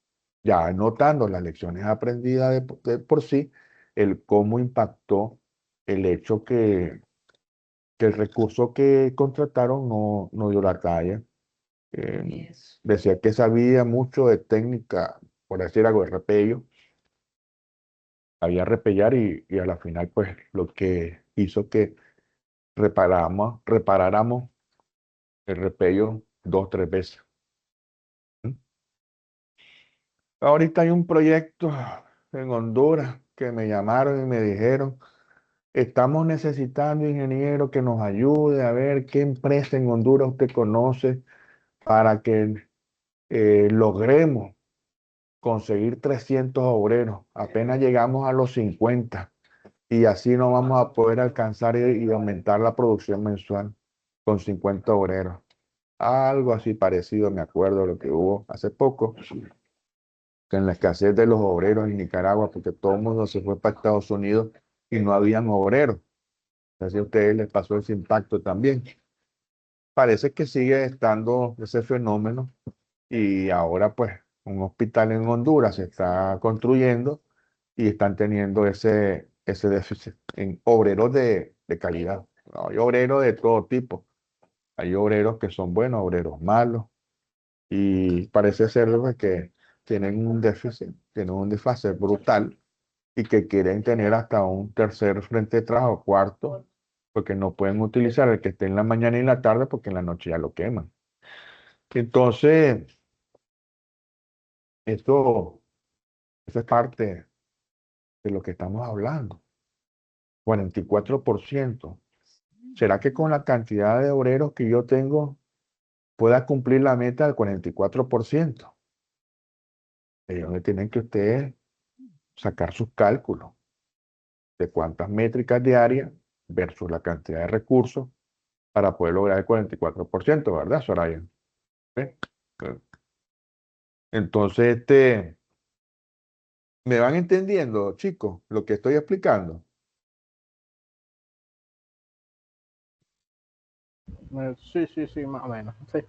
ya anotando las lecciones aprendidas de por sí, el cómo impactó el hecho que el recurso que contrataron no dio la talla. Decía que sabía mucho de técnica, por decir algo, de repello, sabía repellar y a la final, pues, lo que hizo que reparáramos el repello 2, 3 veces. ¿Mm? Ahorita hay un proyecto en Honduras que me llamaron y me dijeron, estamos necesitando ingeniero que nos ayude a ver qué empresa en Honduras usted conoce para que logremos conseguir 300 obreros. Apenas llegamos a los 50 y así no vamos a poder alcanzar y aumentar la producción mensual con 50 obreros. Algo así parecido, me acuerdo lo que hubo hace poco, que en la escasez de los obreros en Nicaragua, porque todo el mundo se fue para Estados Unidos y no habían obreros. Así a ustedes les pasó ese impacto también. Parece que sigue estando ese fenómeno y ahora pues un hospital en Honduras se está construyendo y están teniendo ese déficit en obreros de calidad. No, hay obreros de todo tipo. Hay obreros que son buenos, obreros malos y parece ser pues, que tienen un déficit, tienen un desfase brutal y que quieren tener hasta un tercer frente de trabajo, cuarto, porque no pueden utilizar el que esté en la mañana y en la tarde porque en la noche ya lo queman. Entonces, esto, eso es parte de lo que estamos hablando. 44%. ¿Será que con la cantidad de obreros que yo tengo pueda cumplir la meta del 44%? Ahí es donde tienen que ustedes sacar sus cálculos de cuántas métricas diarias versus la cantidad de recursos para poder lograr el 44%, ¿verdad, Soraya? ¿Ve? Entonces, ¿me van entendiendo, chicos, lo que estoy explicando? Sí, más o menos. Sí.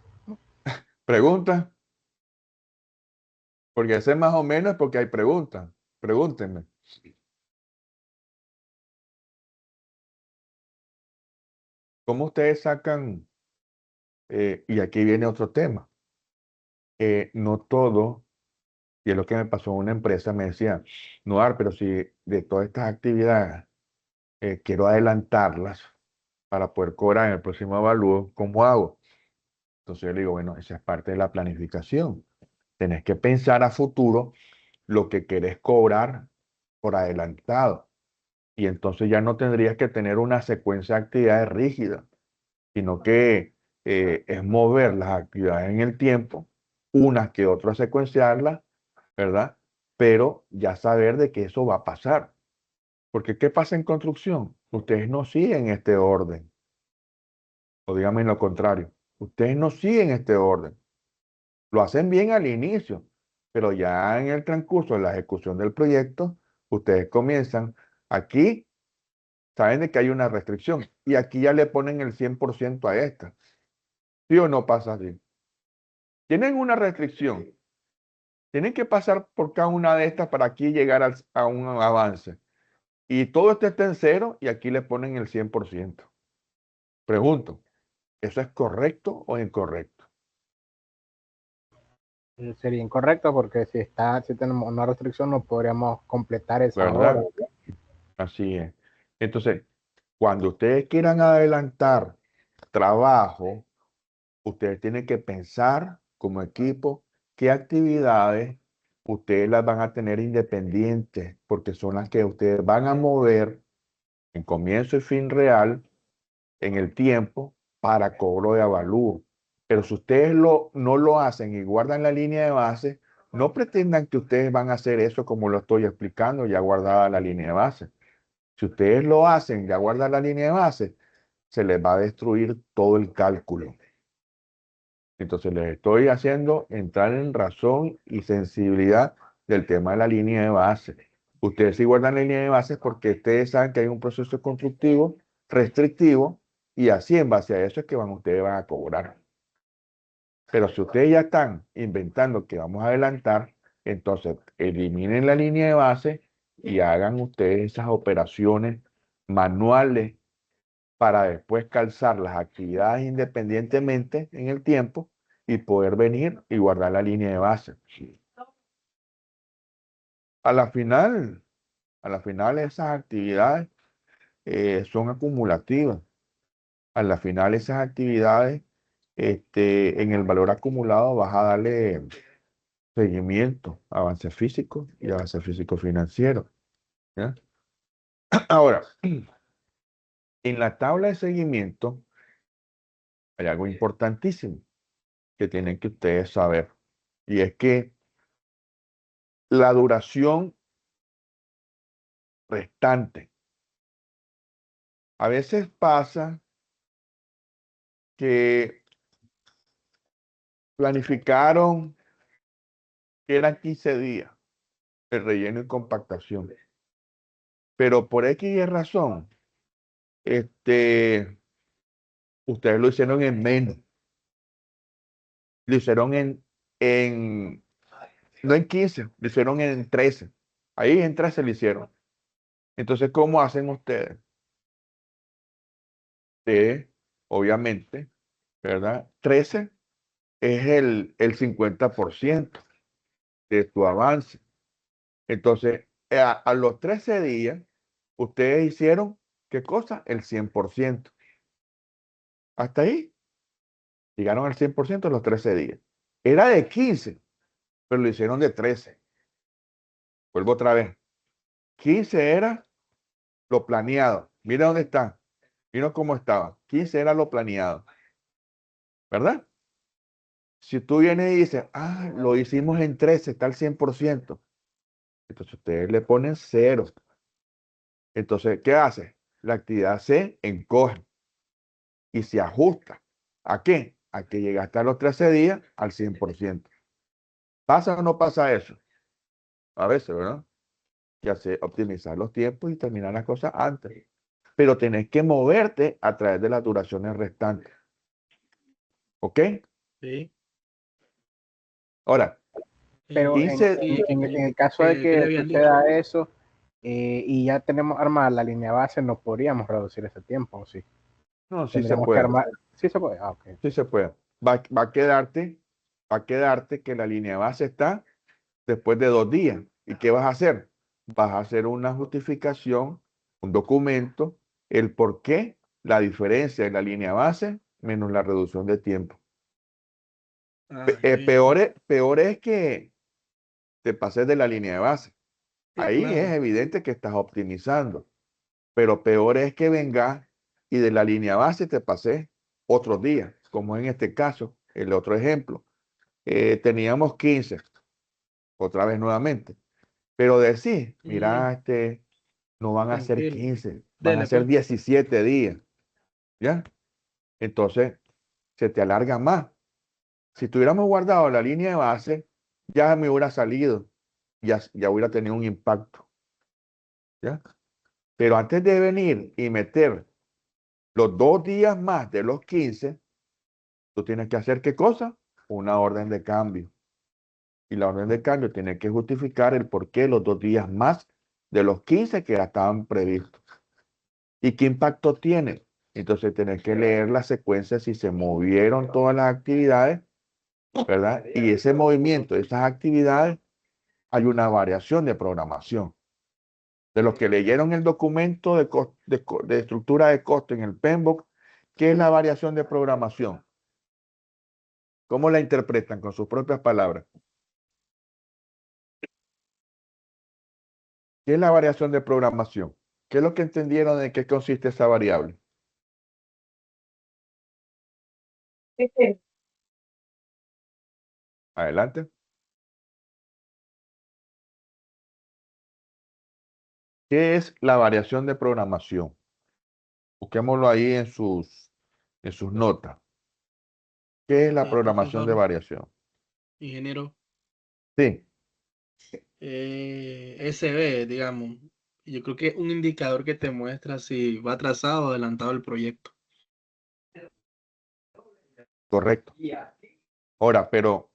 ¿Preguntas? Porque ese más o menos es porque hay preguntas. Pregúntenme. ¿Cómo ustedes sacan? Y aquí viene otro tema. No todo, y es lo que me pasó en una empresa, me decía, no, pero si de todas estas actividades quiero adelantarlas para poder cobrar en el próximo avalúo, ¿cómo hago? Entonces yo le digo, bueno, esa es parte de la planificación. Tenés que pensar a futuro lo que querés cobrar por adelantado. Y entonces ya no tendrías que tener una secuencia de actividades rígida, sino que es mover las actividades en el tiempo, unas que otras secuenciarlas, ¿verdad? Pero ya saber de que eso va a pasar. Porque ¿qué pasa en construcción? Ustedes no siguen este orden. O díganme lo contrario. Ustedes no siguen este orden. Lo hacen bien al inicio, pero ya en el transcurso de la ejecución del proyecto, ustedes comienzan aquí, saben de que hay una restricción y aquí ya le ponen el 100% a esta. ¿Sí o no pasa así? Tienen una restricción. Tienen que pasar por cada una de estas para aquí llegar a un avance. Y todo esto está en cero y aquí le ponen el 100%. Pregunto, ¿eso es correcto o incorrecto? Sería incorrecto porque si tenemos una restricción no podríamos completar esa ¿Verdad? hora. Así es. Entonces, cuando ustedes quieran adelantar trabajo, ustedes tienen que pensar como equipo qué actividades ustedes las van a tener independientes, porque son las que ustedes van a mover en comienzo y fin real en el tiempo para cobro de avalúo. Pero si ustedes no lo hacen y guardan la línea de base, no pretendan que ustedes van a hacer eso como lo estoy explicando, ya guardada la línea de base. Si ustedes lo hacen, ya guardan la línea de base, se les va a destruir todo el cálculo. Entonces les estoy haciendo entrar en razón y sensibilidad del tema de la línea de base. Ustedes sí guardan la línea de base porque ustedes saben que hay un proceso constructivo restrictivo y así en base a eso es que ustedes van a cobrar. Pero si ustedes ya están inventando que vamos a adelantar, entonces eliminen la línea de base y hagan ustedes esas operaciones manuales para después calzar las actividades independientemente en el tiempo y poder venir y guardar la línea de base. A la final esas actividades son acumulativas. A la final esas actividades, en el valor acumulado vas a darle seguimiento, avance físico y avance físico financiero. ¿Ya? Ahora, en la tabla de seguimiento hay algo importantísimo que tienen que ustedes saber. Y es que la duración restante. A veces pasa que planificaron que eran 15 días el relleno y compactación. Pero por X y razón, ustedes lo hicieron en menos. Lo hicieron no en 15, lo hicieron en 13. Ahí en 13 lo hicieron. Entonces, ¿cómo hacen ustedes? Obviamente, ¿verdad? 13 es el 50% de tu avance. Entonces, a los 13 días, ustedes hicieron, ¿qué cosa? El 100%. Hasta ahí, llegaron al 100% en los 13 días. Era de 15, pero lo hicieron de 13. Vuelvo otra vez. 15 era lo planeado. Mira dónde está. Mira cómo estaba. 15 era lo planeado. ¿Verdad? Si tú vienes y dices, lo hicimos en 13, está al 100%. Entonces ustedes le ponen 0. Entonces, ¿qué hace? La actividad se encoge y se ajusta. ¿A qué? A que llegaste a los 13 días al 100%. ¿Pasa o no pasa eso? A veces, ¿verdad? Que hace optimizar los tiempos y terminar las cosas antes. Pero tenés que moverte a través de las duraciones restantes. ¿Ok? Sí. Ahora, Pero 15, en el caso de ¿qué le que habían suceda eso y ya tenemos armada la línea base, no podríamos reducir ese tiempo, ¿o sí? no, sí se Tendríamos que puede. armar. Sí se puede. Ok. Sí se puede. Va a quedarte que la línea base está después de 2 días. ¿Y qué vas a hacer? Vas a hacer una justificación, un documento, el por qué la diferencia de la línea base menos la reducción de tiempo. Peor es que te pases de la línea de base. Ahí es evidente que estás optimizando, pero peor es que vengas y de la línea base te pases otros días, como en este caso, el otro ejemplo. Teníamos 15, otra vez nuevamente, pero decir, mira, no van a ser 15, van a ser 17 días, ¿ya? Entonces, se te alarga más. Si tuviéramos guardado la línea de base, ya me hubiera salido, ya hubiera tenido un impacto, ¿ya? Pero antes de venir y meter los 2 días más de los 15, tú tienes que hacer ¿qué cosa? Una orden de cambio. Y la orden de cambio tiene que justificar el por qué los 2 días más de los 15 que ya estaban previstos. ¿Y qué impacto tiene? Entonces tienes que leer la secuencia si se movieron todas las actividades, ¿verdad? Y ese movimiento de esas actividades, hay una variación de programación. De los que leyeron el documento de estructura de costo en el PMBOK, ¿qué es la variación de programación? ¿Cómo la interpretan con sus propias palabras? ¿Qué es la variación de programación? ¿Qué es lo que entendieron de qué consiste esa variable? Adelante. ¿Qué es la variación de programación? Busquémoslo ahí en sus notas. ¿Qué es la programación de Profesor, variación? ingeniero, Sí, SB, digamos. Yo creo que es un indicador que te muestra si va atrasado o adelantado el proyecto. correcto. Ahora, pero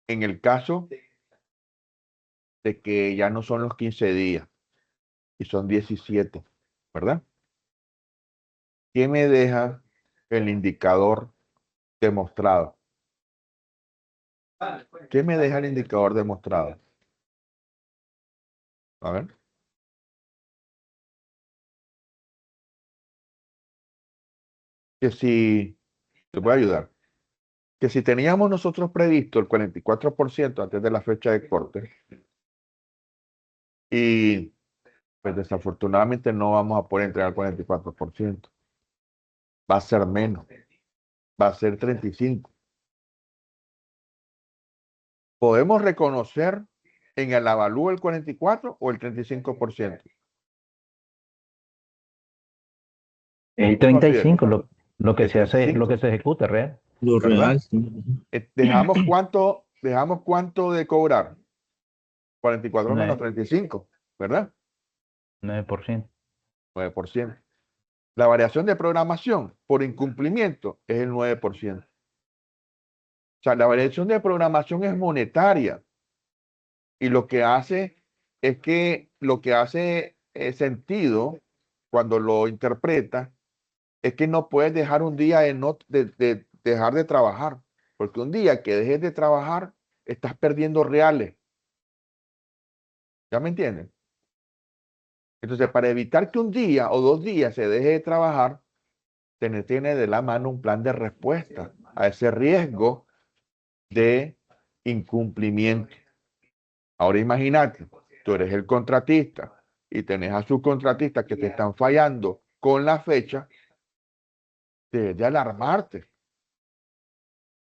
en el caso de que ya no son los 15 días y son 17, ¿verdad? ¿Qué me deja el indicador demostrado? ¿Qué me deja el indicador demostrado? A ver. Que si, te voy a ayudar, que si teníamos nosotros previsto el 44% antes de la fecha de corte y pues desafortunadamente no vamos a poder entregar el 44%, va a ser menos, va a ser 35. ¿Podemos reconocer en el avalúo el 44 o el 35%? El ¿Qué considera? 35, lo que El se hace, lo 35, que se ejecuta real. Lo ¿verdad? real, sí. ¿Dejamos cuánto de cobrar? 44 menos 9, 35, ¿verdad? 9%. 9%. La variación de programación por incumplimiento es el 9%. O sea, la variación de programación es monetaria y lo que hace es que lo que hace sentido cuando lo interpreta es que no puedes dejar un día de dejar de trabajar, porque un día que dejes de trabajar estás perdiendo reales. ¿Ya me entienden? Entonces, para evitar que un día o 2 días se deje de trabajar, tiene de la mano un plan de respuesta a ese riesgo de incumplimiento. Ahora imagínate, tú eres el contratista y tenés a subcontratistas que te están fallando con la fecha, debes de alarmarte.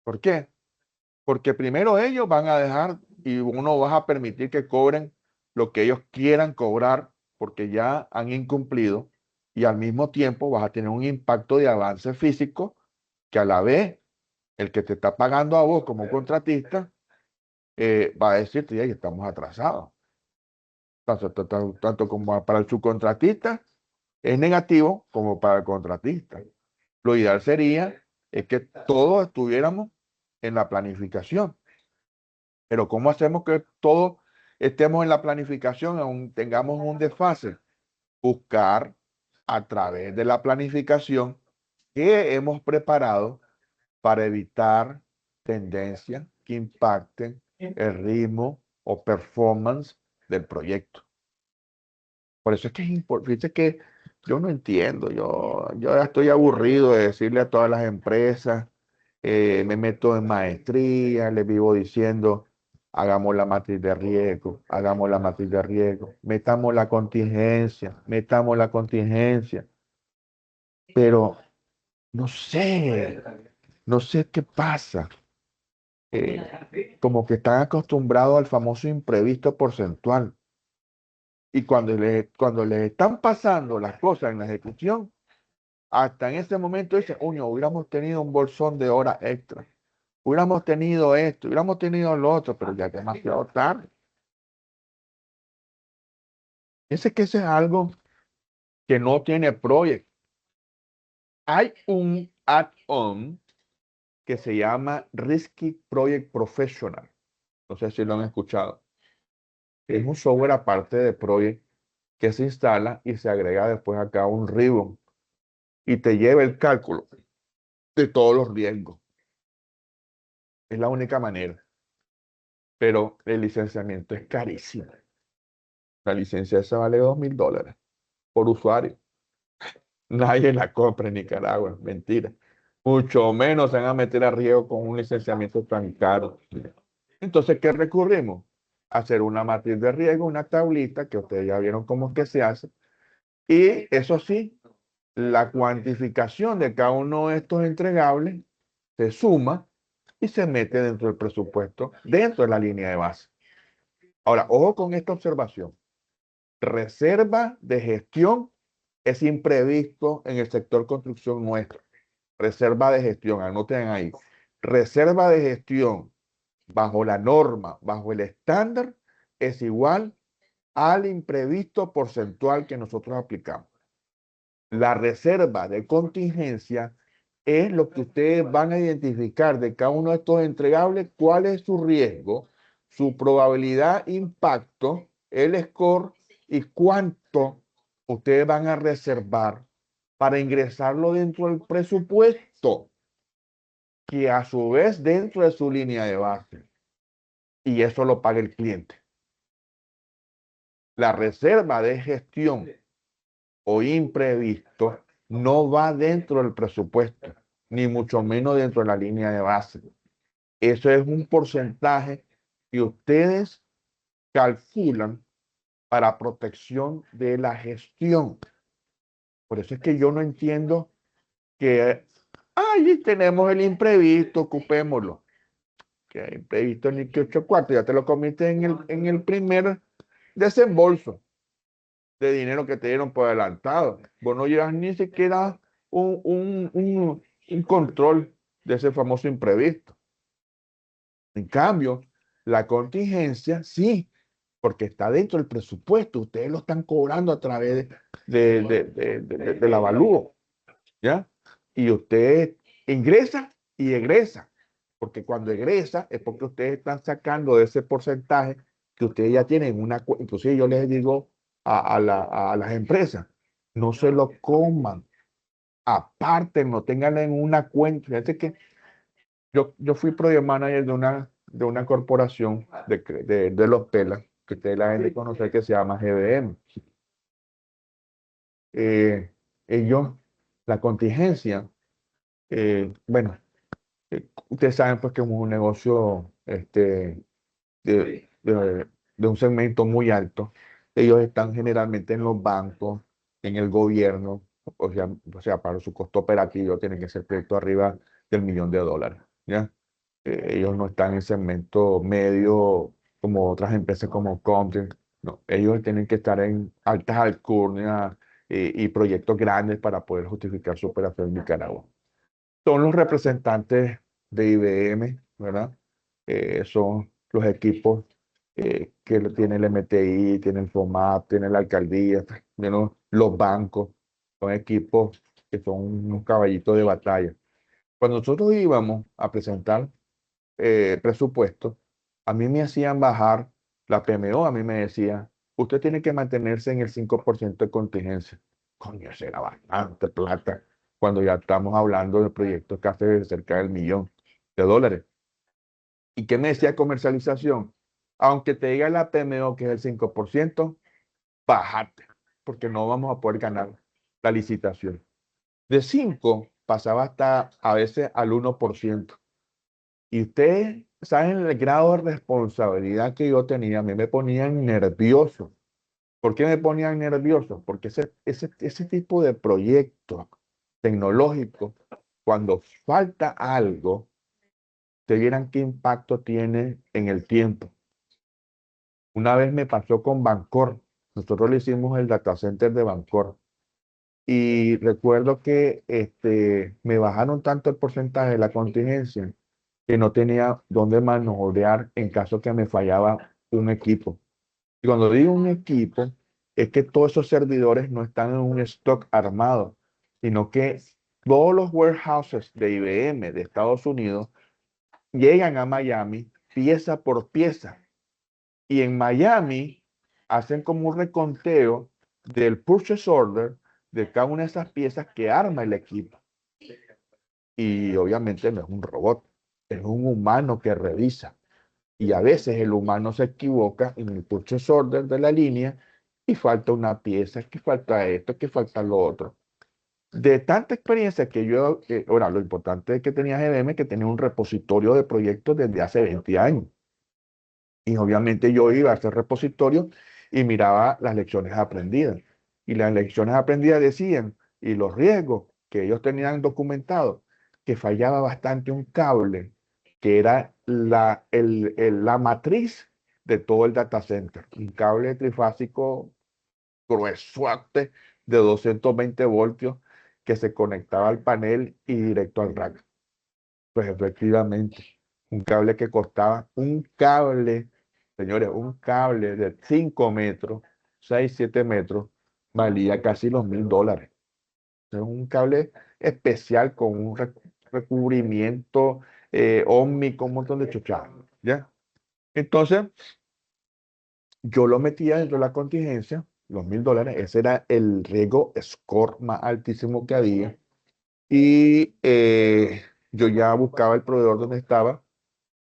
¿Por qué? Porque primero ellos van a dejar y uno va a permitir que cobren lo que ellos quieran cobrar porque ya han incumplido y al mismo tiempo vas a tener un impacto de avance físico que a la vez el que te está pagando a vos como contratista va a decirte, ya estamos atrasados. Tanto como para el subcontratista es negativo como para el contratista. Lo ideal sería es que todos estuviéramos en la planificación. Pero ¿cómo hacemos que todos estemos en la planificación, aún tengamos un desfase? Buscar a través de la planificación qué hemos preparado para evitar tendencias que impacten el ritmo o performance del proyecto. Por eso es que es importante que yo no entiendo, yo ya estoy aburrido de decirle a todas las empresas, me meto en maestría, les vivo diciendo, hagamos la matriz de riesgo, hagamos la matriz de riesgo, metamos la contingencia, pero no sé, no sé qué pasa. Como que están acostumbrados al famoso imprevisto porcentual. Y cuando les están pasando las cosas en la ejecución, hasta en ese momento dicen, uño, hubiéramos tenido un bolsón de horas extra, hubiéramos tenido esto, hubiéramos tenido lo otro, pero ya es demasiado tarde. Que ese es algo que no tiene project. Hay un add-on que se llama Risky Project Professional. No sé si lo han escuchado. Es un software aparte de Project que se instala y se agrega después acá un ribbon y te lleva el cálculo de todos los riesgos. Es la única manera. Pero el licenciamiento es carísimo. La licencia esa vale $2,000 por usuario. Nadie la compra en Nicaragua, mentira. Mucho menos se van a meter a riesgo con un licenciamiento tan caro. Entonces, ¿qué recurrimos? Hacer una matriz de riesgo, una tablita que ustedes ya vieron cómo es que se hace. Y eso sí, la cuantificación de cada uno de estos entregables se suma y se mete dentro del presupuesto, dentro de la línea de base. Ahora, ojo con esta observación. reserva de gestión es imprevisto en el sector construcción nuestro. Reserva de gestión, anoten ahí. Reserva de gestión bajo la norma, bajo el estándar, es igual al imprevisto porcentual que nosotros aplicamos. La reserva de contingencia es lo que ustedes van a identificar de cada uno de estos entregables, cuál es su riesgo, su probabilidad, impacto, el score y cuánto ustedes van a reservar para ingresarlo dentro del presupuesto, que a su vez dentro de su línea de base. Y eso lo paga el cliente. La reserva de gestión o imprevisto no va dentro del presupuesto, ni mucho menos dentro de la línea de base. Eso es un porcentaje que ustedes calculan para protección de la gestión. Por eso es que yo no entiendo que ahí tenemos el imprevisto, ocupémoslo. Que hay imprevisto ni que 8 cuartos, ya te lo comiste en el primer desembolso de dinero que te dieron por adelantado. Vos no llevas ni siquiera un control de ese famoso imprevisto. En cambio, la contingencia sí, porque está dentro del presupuesto. Ustedes lo están cobrando a través del avalúo, ¿ya? Y usted ingresa y egresa, porque cuando egresa es porque ustedes están sacando de ese porcentaje que ustedes ya tienen una. Inclusive yo les digo a las empresas, no se lo coman, aparte, no tengan en una cuenta. Fíjate que yo fui project manager de una corporación de los pelas, que ustedes la deben de conocer, que se llama GBM. Ellos, la contingencia, bueno, ustedes saben pues que es un negocio de un segmento muy alto. Ellos están generalmente en los bancos, en el gobierno, o sea, para su costo operativo tienen que ser proyectos arriba del $1.000.000, ¿ya? Ellos no están en segmento medio como otras empresas como Compton. No, ellos tienen que estar en altas alcurnias y proyectos grandes para poder justificar su operación en Nicaragua. Son los representantes de IBM, ¿verdad? Son los equipos que tiene el MTI, tiene el FOMAP, tiene la alcaldía, ¿no? Los bancos, son equipos que son unos caballitos de batalla. Cuando nosotros íbamos a presentar presupuestos, a mí me hacían bajar la PMO, a mí me decía, usted tiene que mantenerse en el 5% de contingencia. Coño, eso era bastante plata cuando ya estamos hablando de proyectos casi de cerca del $1.000.000. ¿Y qué me decía comercialización? Aunque te diga la PMO que es el 5%, bájate, porque no vamos a poder ganar la licitación. De 5 pasaba hasta a veces al 1%. Y ustedes saben el grado de responsabilidad que yo tenía, a mí me ponían nervioso. ¿Por qué me ponían nervioso? Porque ese tipo de proyectos tecnológicos, cuando falta algo, te vieran qué impacto tiene en el tiempo. Una vez me pasó con Bancor. Nosotros le hicimos el data center de Bancor. Y recuerdo que me bajaron tanto el porcentaje de la contingencia que no tenía dónde maniobrar en caso que me fallaba un equipo. Y cuando digo un equipo, es que todos esos servidores no están en un stock armado, sino que todos los warehouses de IBM de Estados Unidos llegan a Miami pieza por pieza. Y en Miami hacen como un reconteo del purchase order de cada una de esas piezas que arma el equipo. Y obviamente no es un robot, es un humano que revisa. Y a veces el humano se equivoca en el purchase order de la línea y falta una pieza, que falta esto, que falta lo otro. De tanta experiencia que yo, ahora lo importante es que tenía GBM, que tenía un repositorio de proyectos desde hace 20 años. Y obviamente yo iba a ese repositorio y miraba las lecciones aprendidas. Y las lecciones aprendidas decían, y los riesgos que ellos tenían documentados, que fallaba bastante un cable, que era la matriz de todo el data center. Un cable trifásico gruesote de 220 voltios que se conectaba al panel y directo al rack. Pues efectivamente, un cable que costaba, señores, un cable de 5 metros, 6, 7 metros, valía casi los $1,000. Es un cable especial con un recubrimiento ómnico, un montón de chuchadas, ¿ya? Entonces, yo lo metía dentro de la contingencia, los $1,000, ese era el riesgo score más altísimo que había. Y yo ya buscaba el proveedor donde estaba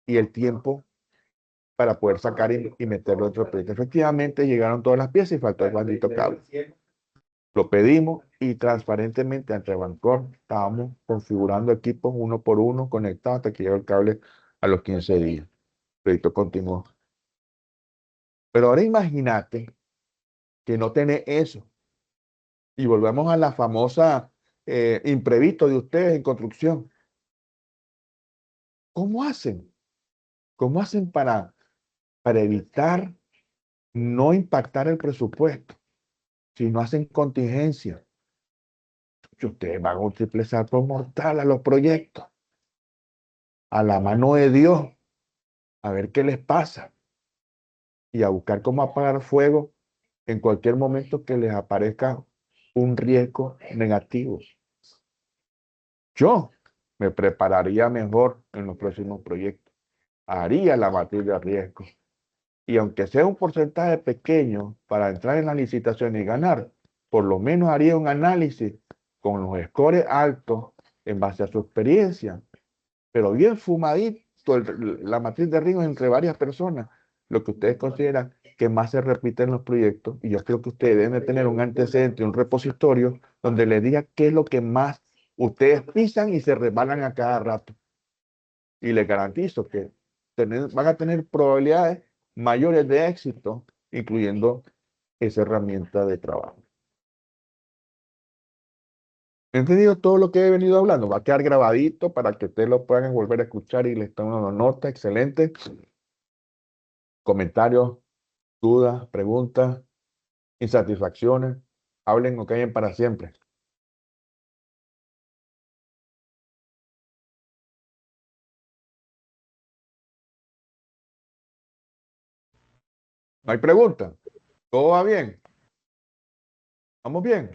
y el tiempo para poder sacar y meterlo dentro del proyecto. Efectivamente, llegaron todas las piezas y faltó el maldito cable. Lo pedimos y transparentemente entre Bancor estábamos configurando equipos uno por uno conectados hasta que llegó el cable a los 15 días. El proyecto continuó. Pero ahora imagínate que no tenés eso. Y volvemos a la famosa imprevisto de ustedes en construcción. ¿Cómo hacen? ¿Cómo hacen para evitar no impactar el presupuesto? Si no hacen contingencia, ustedes van a multiplicar por mortal a los proyectos, a la mano de Dios, a ver qué les pasa y a buscar cómo apagar fuego en cualquier momento que les aparezca un riesgo negativo. Yo me prepararía mejor en los próximos proyectos, haría la matriz de riesgo y aunque sea un porcentaje pequeño para entrar en la licitación y ganar, por lo menos haría un análisis con los scores altos en base a su experiencia, pero bien fumadito la matriz de riesgo entre varias personas, lo que ustedes consideran que más se repite en los proyectos, y yo creo que ustedes deben de tener un antecedente, un repositorio, donde les diga qué es lo que más ustedes pisan y se resbalan a cada rato. Y les garantizo que van a tener probabilidades mayores de éxito, incluyendo esa herramienta de trabajo. ¿Entendido todo lo que he venido hablando? Va a quedar grabadito para que ustedes lo puedan volver a escuchar y les tomen una nota. Excelente. Comentarios, dudas, preguntas, insatisfacciones. Hablen o callen para siempre. ¿No hay preguntas? ¿Todo va bien? ¿Vamos bien?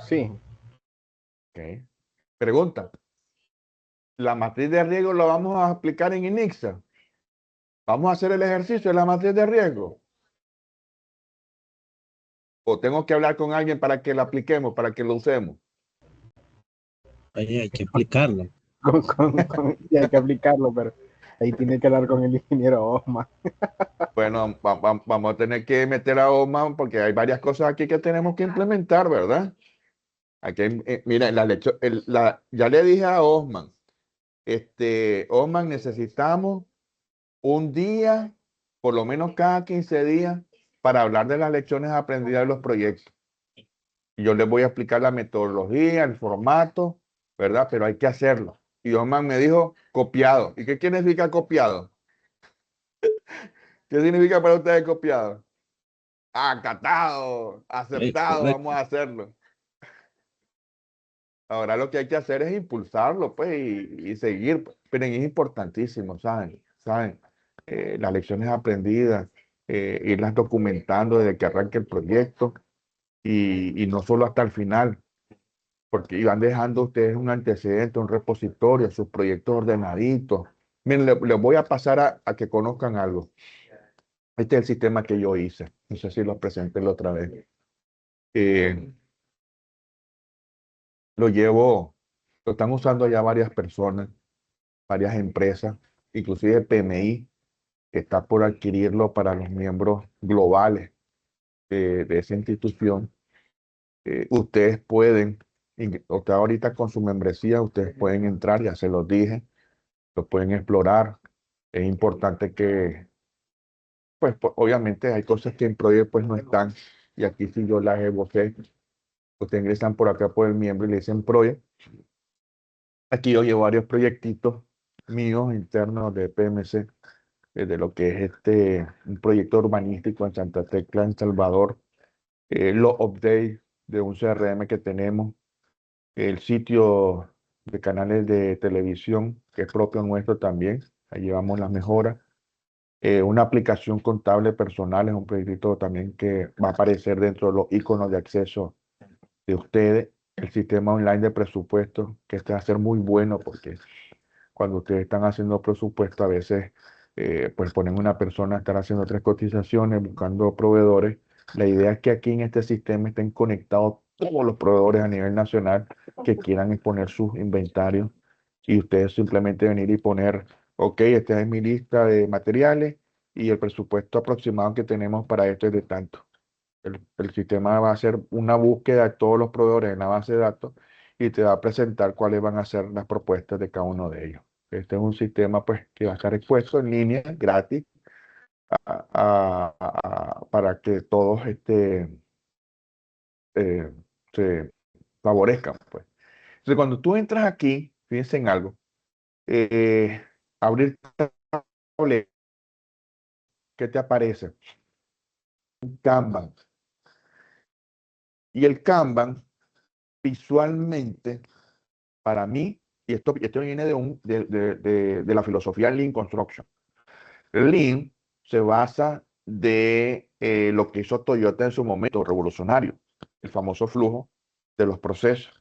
Sí, Ok. Pregunta. La matriz de riesgo la vamos a aplicar en INIXA. Vamos a hacer el ejercicio de la matriz de riesgo. O tengo que hablar con alguien para que la apliquemos, para que lo usemos. Ahí hay que aplicarlo. y hay que aplicarlo, pero ahí tiene que hablar con el ingeniero Osma. Bueno, vamos a tener que meter a Osman porque hay varias cosas aquí que tenemos que implementar, ¿verdad? Aquí, mira, ya le dije a Osman, Osman, necesitamos un día, por lo menos cada 15 días, para hablar de las lecciones aprendidas de los proyectos. Y yo les voy a explicar la metodología, el formato, ¿verdad? Pero hay que hacerlo. Y Osman me dijo copiado. ¿Y qué significa copiado? ¿Qué significa para ustedes copiado? Acatado, aceptado, Correcto. vamos a hacerlo. Ahora lo que hay que hacer es impulsarlo, pues, y seguir. Pero es importantísimo, ¿saben? Las lecciones aprendidas, irlas documentando desde que arranque el proyecto y no solo hasta el final, porque iban dejando ustedes un antecedente, un repositorio, sus proyectos ordenaditos. Miren, les voy a pasar a que conozcan algo. Este es el sistema que yo hice. No sé si lo presenté la otra vez. Lo están usando ya varias personas, varias empresas, inclusive PMI, que está por adquirirlo para los miembros globales de esa institución. Ustedes pueden, usted ahorita con su membresía, ustedes pueden entrar, ya se los dije, lo pueden explorar. Es importante que, pues, obviamente hay cosas que en Project pues no están, y aquí si yo las evoqué, ustedes ingresan por acá por el miembro y le dicen Project. Aquí yo llevo varios proyectitos míos internos de PMC, de lo que es un proyecto urbanístico en Santa Tecla, en Salvador, los updates de un CRM que tenemos, el sitio de canales de televisión que es propio nuestro también, ahí llevamos las mejoras. Una aplicación contable personal es un proyecto también que va a aparecer dentro de los iconos de acceso de ustedes. El sistema online de presupuesto, que este va a ser muy bueno porque cuando ustedes están haciendo presupuesto, a veces pues ponen una persona a estar haciendo 3 cotizaciones, buscando proveedores. La idea es que aquí en este sistema estén conectados todos los proveedores a nivel nacional que quieran exponer sus inventarios y ustedes simplemente venir y poner, ok, esta es mi lista de materiales y el presupuesto aproximado que tenemos para esto es de tanto. El sistema va a hacer una búsqueda de todos los proveedores en la base de datos y te va a presentar cuáles van a ser las propuestas de cada uno de ellos. Este es un sistema pues, que va a estar expuesto en línea, gratis, para que todos eh, se favorezcan. Pues. Entonces, cuando tú entras aquí, fíjense en algo, eh, abrir tablet, ¿qué te aparece? Un Kanban. Y el Kanban, visualmente, para mí, y esto viene de la filosofía Lean Construction. Lean se basa de lo que hizo Toyota en su momento, revolucionario, el famoso flujo de los procesos.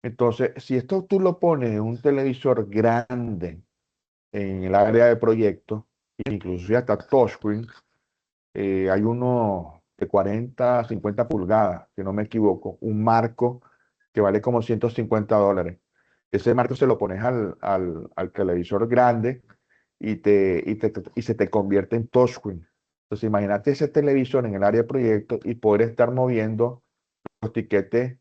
Entonces, si esto tú lo pones en un televisor grande en el área de proyectos, incluso hasta touchscreen, hay uno de 40, 50 pulgadas, si no me equivoco, un marco que vale como $150. Ese marco se lo pones al televisor grande y se te convierte en touchscreen. Entonces, imagínate ese televisor en el área de proyectos y poder estar moviendo los tiquetes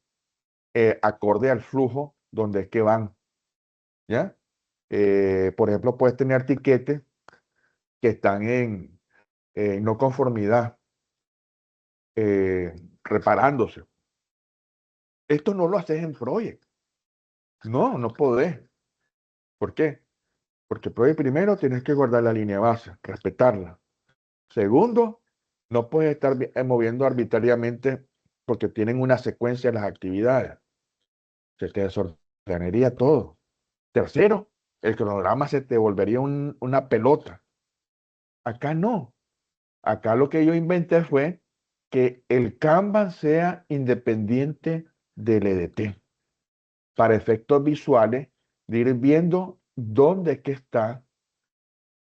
acorde al flujo donde es que van. ¿Ya? Por ejemplo, puedes tener tiquetes que están en no conformidad, reparándose. Esto no lo haces en Project. No, no podés. ¿Por qué? Porque Project primero tienes que guardar la línea base, respetarla. Segundo, no puedes estar moviendo arbitrariamente porque tienen una secuencia de las actividades. Se te desordenaría todo. Tercero, el cronograma se te volvería una pelota. Acá no. Acá lo que yo inventé fue que el Kanban sea independiente del EDT para efectos visuales de ir viendo dónde es que está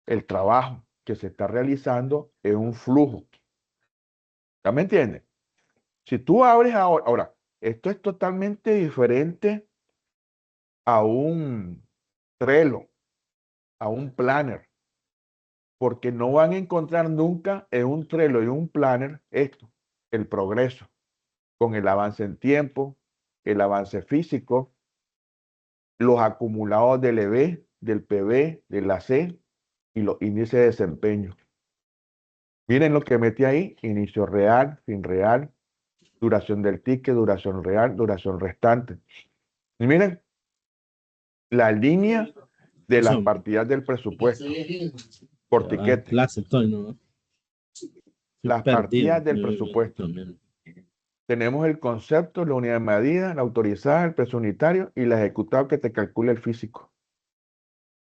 el trabajo que se está realizando en un flujo. ¿Ya me entiendes? Si tú abres ahora, esto es totalmente diferente a un Trello, a un planner, porque no van a encontrar nunca en un Trello y un planner esto, el progreso, con el avance en tiempo, el avance físico, los acumulados del EB, del PB, del AC y los índices de desempeño. Miren lo que metí ahí, inicio real, fin real, duración del ticket, duración real, duración restante. Y miren, la línea de las Son partidas del presupuesto por tiquete, clase, estoy, ¿no? Estoy las perdido. partidas del presupuesto. Tenemos el concepto, la unidad de medida, la autorizada, el peso unitario y la ejecutado que te calcula el físico.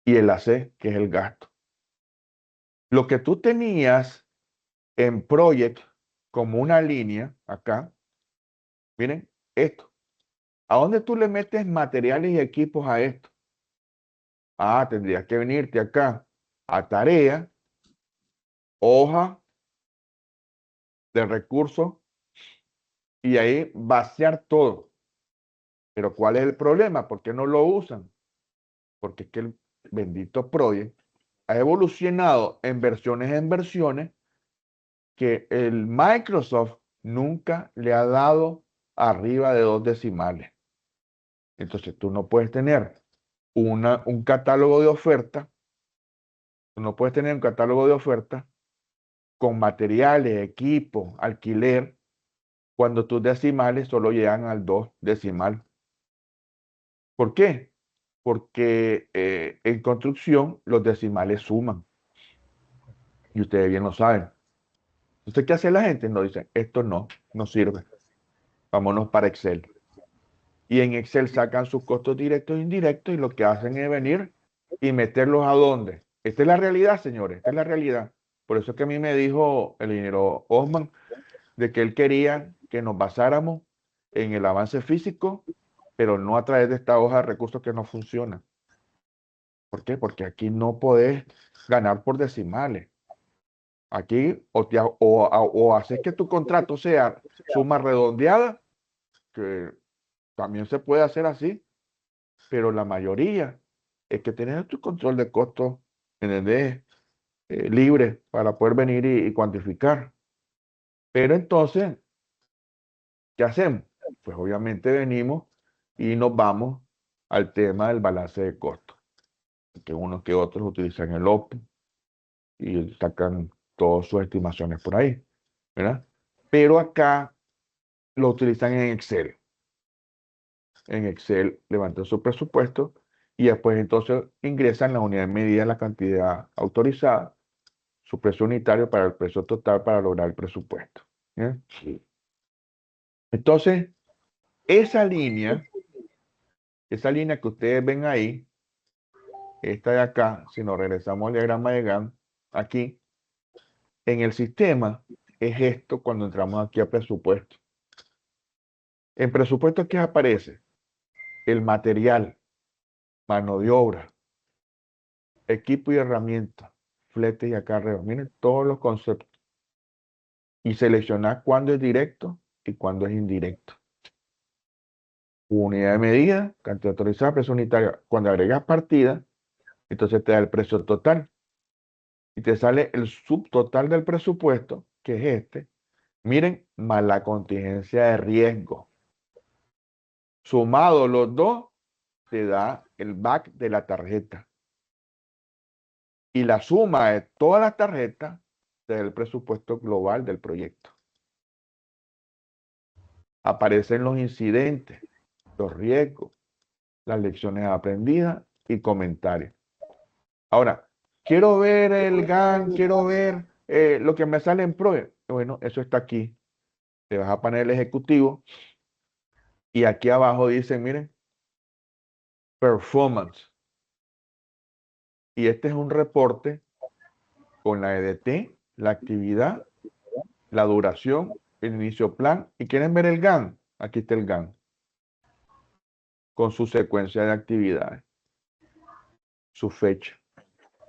Y el AC, que es el gasto. Lo que tú tenías en Project como una línea acá, miren, esto. ¿A dónde tú le metes materiales y equipos a esto? Ah, tendrías que venirte acá a tarea, hoja de recursos y ahí vaciar todo. Pero ¿cuál es el problema? ¿Por qué no lo usan? Porque es que el bendito Project ha evolucionado en versiones que el Microsoft nunca le ha dado arriba de 2 decimales. Entonces tú no puedes tener un catálogo de oferta, tú no puedes tener un catálogo de oferta con materiales, equipo, alquiler, cuando tus decimales solo llegan al 2 decimal. ¿Por qué? Porque en construcción los decimales suman. Y ustedes bien lo saben. Entonces, ¿qué hace la gente? Nos dice, esto no sirve. Vámonos para Excel. Y en Excel sacan sus costos directos e indirectos y lo que hacen es venir y meterlos ¿a dónde? Esta es la realidad, señores, esta es la realidad. Por eso es que a mí me dijo el ingeniero Osman de que él quería que nos basáramos en el avance físico, pero no a través de esta hoja de recursos que no funciona. ¿Por qué? Porque aquí no podés ganar por decimales. Aquí o haces que tu contrato sea suma redondeada, que también se puede hacer así, pero la mayoría es que tienes tu control de costos, ¿entendés? Libre para poder venir y cuantificar. Pero entonces, ¿qué hacemos? Pues obviamente venimos y nos vamos al tema del balance de costos, que unos que otros utilizan el OPE y sacan todas sus estimaciones por ahí, ¿verdad? Pero acá lo utilizan en Excel. En Excel levantan su presupuesto y después entonces ingresan la unidad de medida, la cantidad autorizada, su precio unitario para el precio total para lograr el presupuesto. ¿Bien? Entonces, esa línea que ustedes ven ahí, esta de acá, si nos regresamos al diagrama de Gantt, aquí, en el sistema, es esto cuando entramos aquí a presupuesto. En presupuesto, ¿qué aparece? El material, mano de obra, equipo y herramientas, flete y acarreo. Miren todos los conceptos. Y seleccionar cuándo es directo y cuándo es indirecto. Unidad de medida, cantidad autorizada, precio unitaria. Cuando agregas partida, entonces te da el precio total. Y te sale el subtotal del presupuesto, que es este. Miren, más la contingencia de riesgo. Sumado los dos, te da el back de la tarjeta. Y la suma de todas las tarjetas te da el presupuesto global del proyecto. Aparecen los incidentes, los riesgos, las lecciones aprendidas y comentarios. Ahora, quiero ver el GAN, quiero ver lo que me sale en PROE. Bueno, eso está aquí. Te vas a panel ejecutivo y aquí abajo dicen, miren, performance. Y este es un reporte con la EDT, la actividad, la duración, el inicio plan. ¿Y quieren ver el GAN? Aquí está el GAN con su secuencia de actividades, su fecha,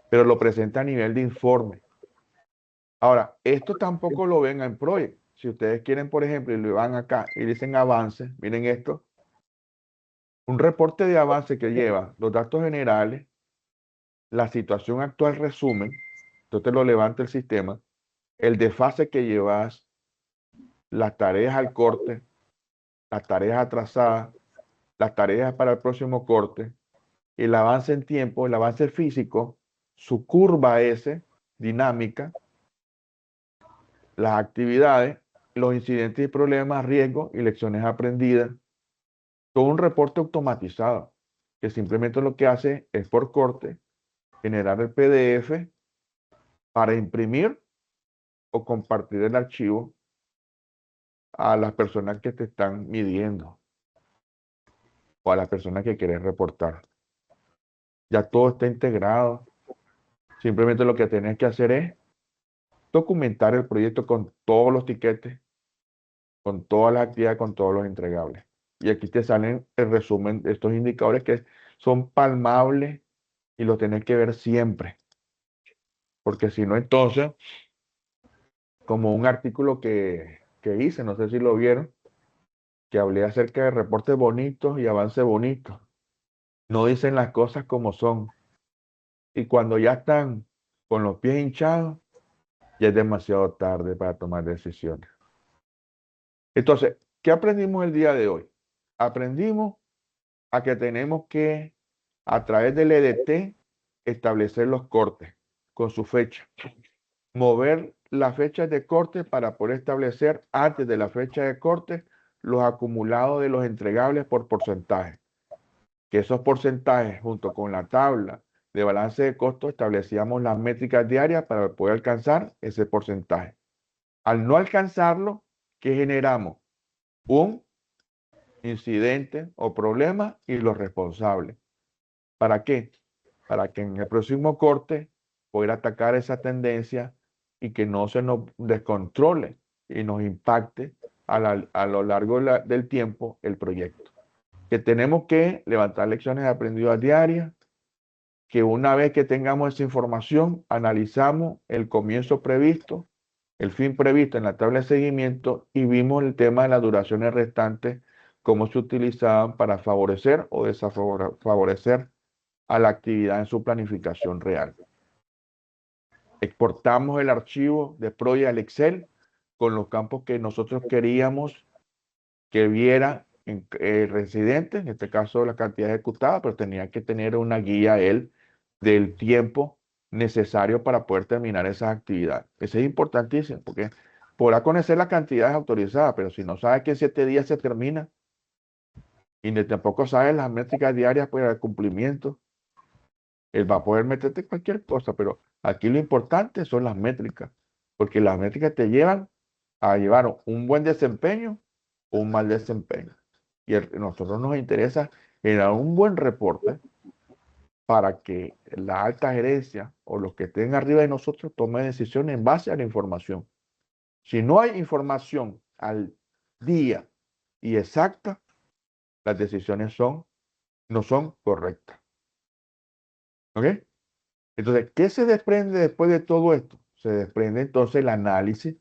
pero lo presenta a nivel de informe. Ahora, esto tampoco lo ven en Project. Si ustedes quieren, por ejemplo, y lo van acá y dicen avance, miren esto, un reporte de avance que lleva los datos generales, la situación actual resumen, entonces lo levanta el sistema, el desfase que llevas, las tareas al corte, las tareas atrasadas, las tareas para el próximo corte, el avance en tiempo, el avance físico, su curva S, dinámica, las actividades, los incidentes y problemas, riesgos y lecciones aprendidas. Todo un reporte automatizado que simplemente lo que hace es por corte generar el PDF para imprimir o compartir el archivo a las personas que te están midiendo o a las personas que quieres reportar. Ya todo está integrado. Simplemente lo que tienes que hacer es documentar el proyecto con todos los tiquetes, con todas las actividades, con todos los entregables. Y aquí te salen el resumen de estos indicadores que son palmables y los tenés que ver siempre. Porque si no, entonces, como un artículo que hice, no sé si lo vieron, que hablé acerca de reportes bonitos y avances bonitos. No dicen las cosas como son. Y cuando ya están con los pies hinchados, ya es demasiado tarde para tomar decisiones. Entonces, ¿qué aprendimos el día de hoy? Aprendimos a que tenemos que, a través del EDT, establecer los cortes con su fecha. Mover las fechas de corte para poder establecer antes de la fecha de corte los acumulados de los entregables por porcentaje. Que esos porcentajes, junto con la tabla de balance de costos, establecíamos las métricas diarias para poder alcanzar ese porcentaje. Al no alcanzarlo, ¿qué generamos? Un incidente o problema y los responsables. ¿Para qué? Para que en el próximo corte poder atacar esa tendencia y que no se nos descontrole y nos impacte a lo largo del tiempo el proyecto. Que tenemos que levantar lecciones aprendidas diarias, que una vez que tengamos esa información, analizamos el comienzo previsto, el fin previsto en la tabla de seguimiento y vimos el tema de las duraciones restantes, cómo se utilizaban para favorecer o desfavorecer a la actividad en su planificación real. Exportamos el archivo de Project al Excel con los campos que nosotros queríamos que viera el residente, en este caso la cantidad ejecutada, pero tenía que tener una guía él del tiempo necesario para poder terminar esas actividades. Eso es importantísimo porque podrá conocer las cantidades autorizadas, pero si no sabe que en 7 días se termina y ni tampoco sabe las métricas diarias para el cumplimiento, él va a poder meterte cualquier cosa, pero aquí lo importante son las métricas, porque las métricas te llevan a llevar un buen desempeño o un mal desempeño. Y a nosotros nos interesa generar un buen reporte para que la alta gerencia o los que estén arriba de nosotros tomen decisiones en base a la información. Si no hay información al día y exacta, las decisiones no son correctas. ¿Ok? Entonces, ¿qué se desprende después de todo esto? Se desprende entonces el análisis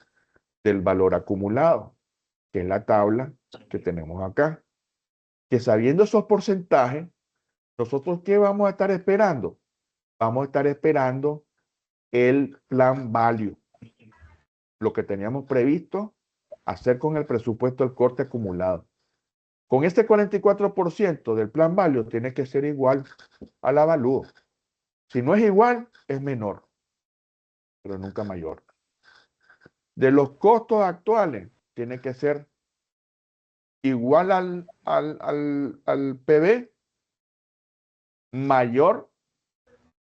del valor acumulado, que es la tabla que tenemos acá. Que sabiendo esos porcentajes, nosotros ¿qué vamos a estar esperando? Vamos a estar esperando el plan value, lo que teníamos previsto hacer con el presupuesto del corte acumulado. Con este 44% del plan value tiene que ser igual al avalúo. Si no es igual, es menor, pero nunca mayor. De los costos actuales, tiene que ser igual al PB, mayor,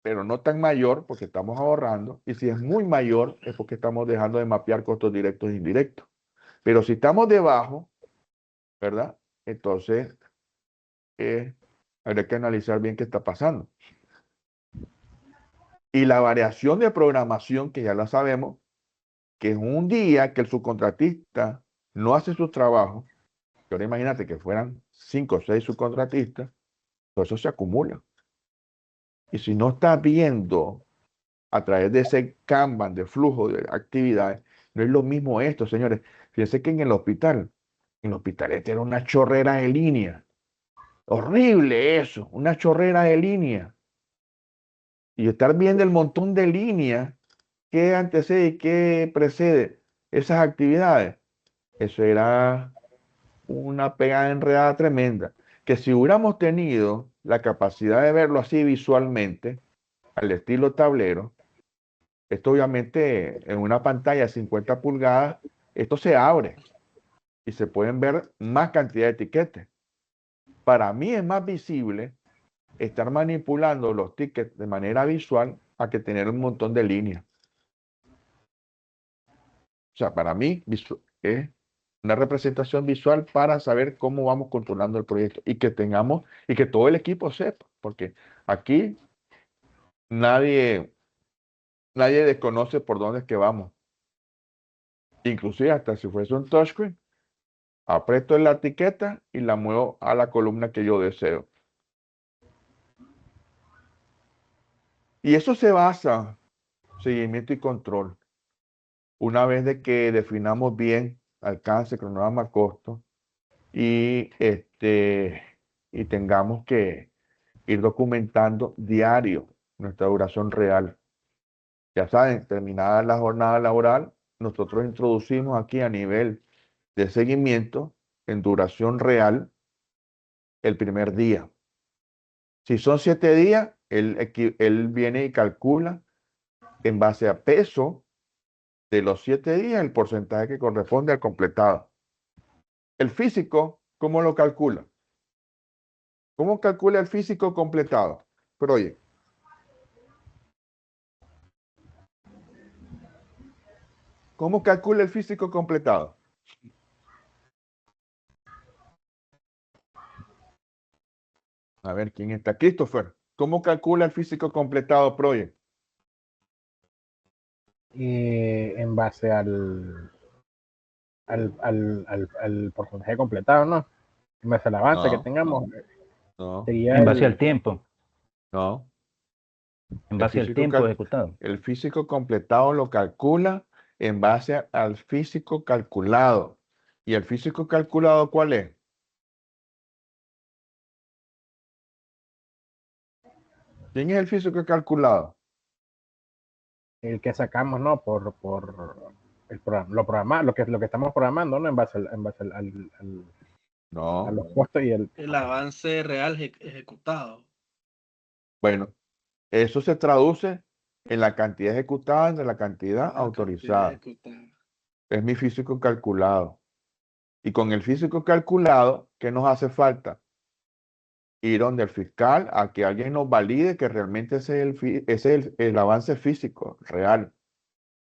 pero no tan mayor porque estamos ahorrando. Y si es muy mayor, es porque estamos dejando de mapear costos directos e indirectos. Pero si estamos debajo, ¿verdad? Entonces, habría que analizar bien qué está pasando. Y la variación de programación, que ya la sabemos, que es un día que el subcontratista no hace su trabajo, que ahora imagínate que fueran 5 o 6 subcontratistas, todo eso se acumula. Y si no está viendo a través de ese Kanban de flujo de actividades, no es lo mismo esto, señores. Fíjense que en el hospital este era una chorrera de línea. Horrible eso, una chorrera de línea. Y estar viendo el montón de líneas que antecede y que precede esas actividades, eso era una pegada enredada tremenda. Que si hubiéramos tenido la capacidad de verlo así visualmente, al estilo tablero, esto obviamente en una pantalla de 50 pulgadas, esto se abre y se pueden ver más cantidad de etiquetas. Para mí es más visible estar manipulando los tickets de manera visual a que tener un montón de líneas. O sea, para mí es una representación visual para saber cómo vamos controlando el proyecto y que tengamos y que todo el equipo sepa, porque aquí nadie desconoce por dónde es que vamos. Inclusive hasta si fuese un touchscreen, aprieto en la etiqueta y la muevo a la columna que yo deseo. Y eso se basa seguimiento y control. Una vez de que definamos bien alcance, cronograma, costo y tengamos que ir documentando diario nuestra duración real. Ya saben, terminada la jornada laboral, nosotros introducimos aquí a nivel de seguimiento en duración real el primer día. Si son 7 días, él viene y calcula en base a peso de los 7 días el porcentaje que corresponde al completado. El físico, ¿cómo lo calcula? ¿Cómo calcula el físico completado? Pero oye, ¿Cómo calcula el físico completado? A ver, ¿quién está? Christopher. ¿Cómo calcula el físico completado, Project? En base al porcentaje completado, ¿no? En base al avance que No. tengamos, No, sería En base el, al tiempo, no. en El base al físico, tiempo ejecutado. el físico completado lo calcula en base al físico calculado. ¿Y el físico calculado cuál es? ¿Quién es el físico calculado? el que sacamos, ¿no? Por el programa, lo que estamos programando, ¿no? En base a No. los costos y El avance real ejecutado. Bueno, eso se traduce en la cantidad ejecutada entre la cantidad La autorizada. cantidad ejecutada. Es mi físico calculado. Y con el físico calculado, ¿qué nos hace falta? Ir donde el fiscal a que alguien nos valide que realmente ese es el avance físico real.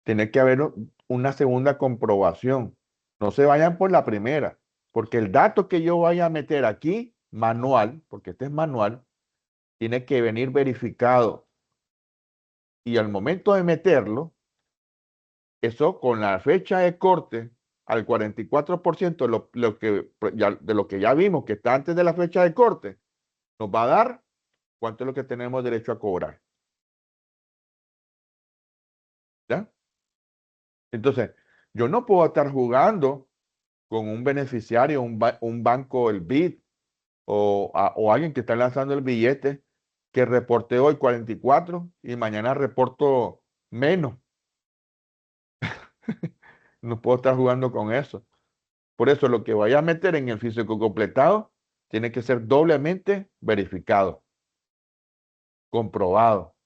Tiene que haber una segunda comprobación. No se vayan por la primera, porque el dato que yo vaya a meter aquí, manual, porque este es manual, tiene que venir verificado. Y al momento de meterlo, eso con la fecha de corte al 44% de lo que ya vimos que está antes de la fecha de corte, nos va a dar cuánto es lo que tenemos derecho a cobrar. ¿Ya? Entonces, yo no puedo estar jugando con un beneficiario, un banco, el BID, o alguien que está lanzando el billete, que reporte hoy 44 y mañana reporto menos. No puedo estar jugando con eso. Por eso lo que vaya a meter en el físico completado tiene que ser doblemente verificado, comprobado,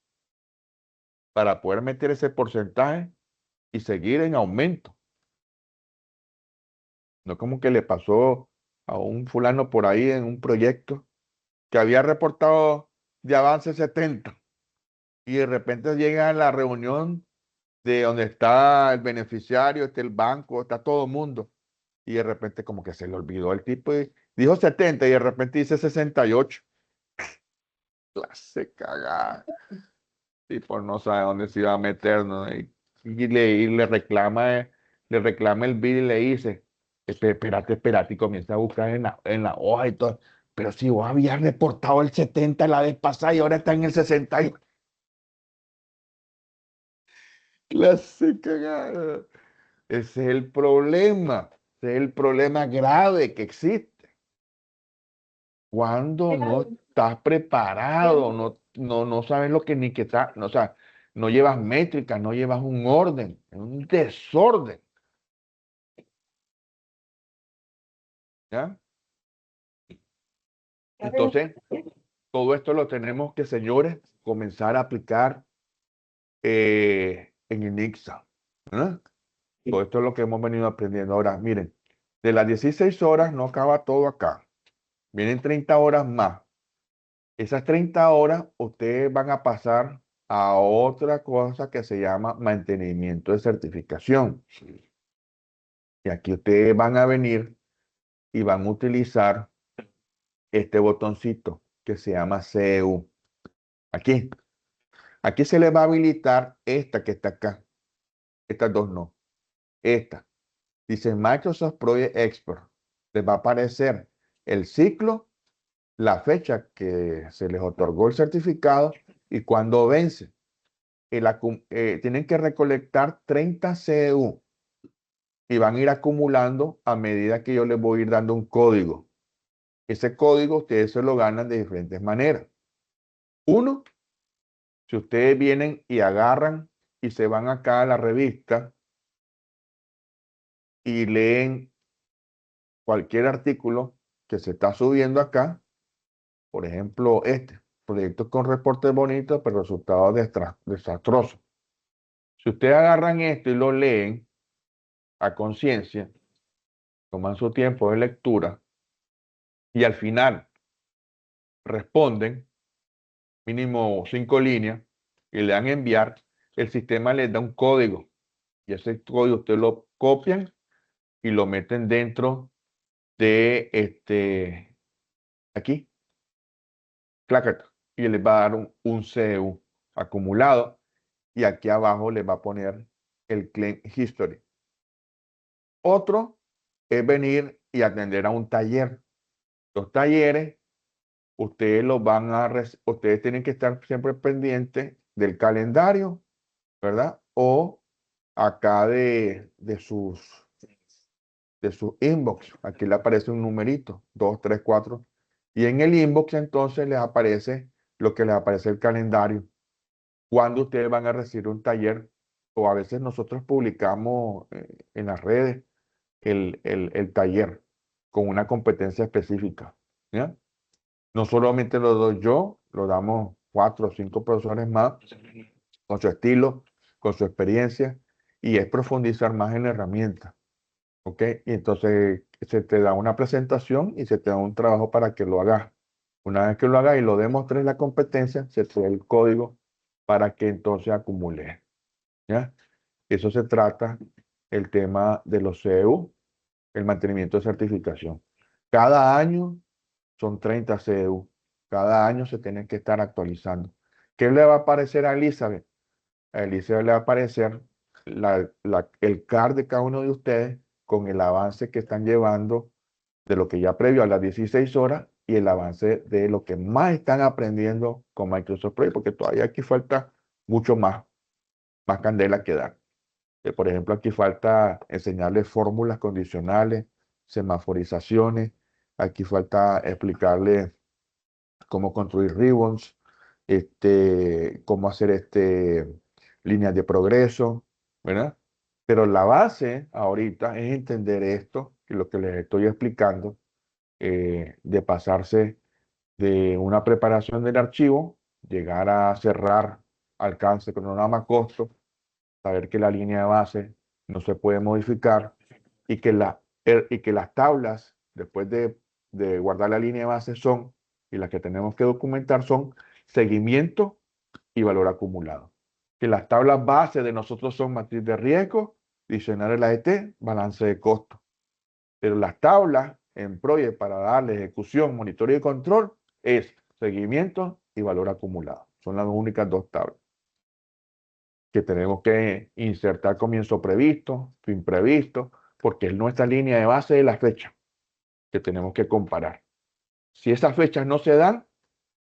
para poder meter ese porcentaje y seguir en aumento. No como que le pasó a un fulano por ahí en un proyecto que había reportado de avance 70 y de repente llega a la reunión de donde está el beneficiario, está el banco, está todo el mundo y de repente como que se le olvidó el tipo y dijo 70 y de repente dice 68. Clase cagada. Tipo no sabe dónde se iba a meter, ¿no? Y le reclama el bill y le dice, espérate, y comienza a buscar en la hoja y todo. Pero si vos habías reportado el 70 la vez pasada y ahora está en el 60. Clase cagada. Ese es el problema. Ese es el problema grave que existe. Cuando no estás preparado, no sabes lo que ni que está, o sea, no llevas métricas, no llevas un orden, es un desorden. ¿Ya? Entonces, todo esto lo tenemos que, señores, comenzar a aplicar en el NICSA. ¿No? Todo esto es lo que hemos venido aprendiendo. Ahora, miren, de las 16 horas no acaba todo acá. Vienen 30 horas más. Esas 30 horas ustedes van a pasar a otra cosa que se llama mantenimiento de certificación. Y aquí ustedes van a venir y van a utilizar este botoncito que se llama CEU. Aquí se les va a habilitar esta que está acá. Estas dos no. Esta. Dice Microsoft Project Expert. Les va a aparecer el ciclo, la fecha que se les otorgó el certificado y cuándo vence. Tienen que recolectar 30 CEU y van a ir acumulando a medida que yo les voy a ir dando un código. Ese código ustedes se lo ganan de diferentes maneras. Uno, si ustedes vienen y agarran y se van acá a la revista y leen cualquier artículo que se está subiendo acá, por ejemplo, proyectos con reportes bonitos, pero resultados desastrosos. Si ustedes agarran esto y lo leen a conciencia, toman su tiempo de lectura y al final responden mínimo 5 líneas y le dan enviar, el sistema les da un código Y ese código usted lo copian y lo meten dentro de aquí, clac, y les va a dar un CEU acumulado. Y aquí abajo les va a poner el Claim History. Otro es venir y atender a un taller. Los talleres, ustedes tienen que estar siempre pendientes del calendario, ¿verdad? O acá de sus inbox. Aquí le aparece un numerito, 2, 3, 4. Y en el inbox entonces les aparece lo que les aparece el calendario. Cuando ustedes van a recibir un taller, o a veces nosotros publicamos en las redes el taller con una competencia específica, ¿ya? No solamente lo doy yo, lo damos 4 o 5 profesores más, con su estilo, con su experiencia, y es profundizar más en la herramienta, ¿ok? Y entonces se te da una presentación y se te da un trabajo para que lo hagas. Una vez que lo hagas y lo demostrres la competencia, se te da el código para que entonces acumules, ¿ya? Eso se trata el tema de los CEU, el mantenimiento de certificación. Cada año son 30 CEU. Cada año se tienen que estar actualizando. ¿Qué le va a aparecer a Elizabeth? A Elizabeth le va a aparecer el CAR de cada uno de ustedes con el avance que están llevando de lo que ya previo a las 16 horas y el avance de lo que más están aprendiendo con Microsoft Project, porque todavía aquí falta mucho más candela que dar. Por ejemplo, aquí falta enseñarles fórmulas condicionales, semaforizaciones, aquí falta explicarles cómo construir ribbons, cómo hacer líneas de progreso, ¿verdad? Pero la base ahorita es entender esto, que lo que les estoy explicando, de pasarse de una preparación del archivo, llegar a cerrar alcance, cronograma, costo, saber que la línea de base no se puede modificar y que las tablas, después de guardar la línea de base, y las que tenemos que documentar son seguimiento y valor acumulado. Que las tablas base de nosotros son matriz de riesgo, diccionario de la ET, balance de costo. Pero las tablas en Project para darle ejecución, monitoreo y control es seguimiento y valor acumulado. Son las únicas dos tablas que tenemos que insertar comienzo previsto, fin previsto, porque es nuestra línea de base de la fecha que tenemos que comparar. Si esas fechas no se dan,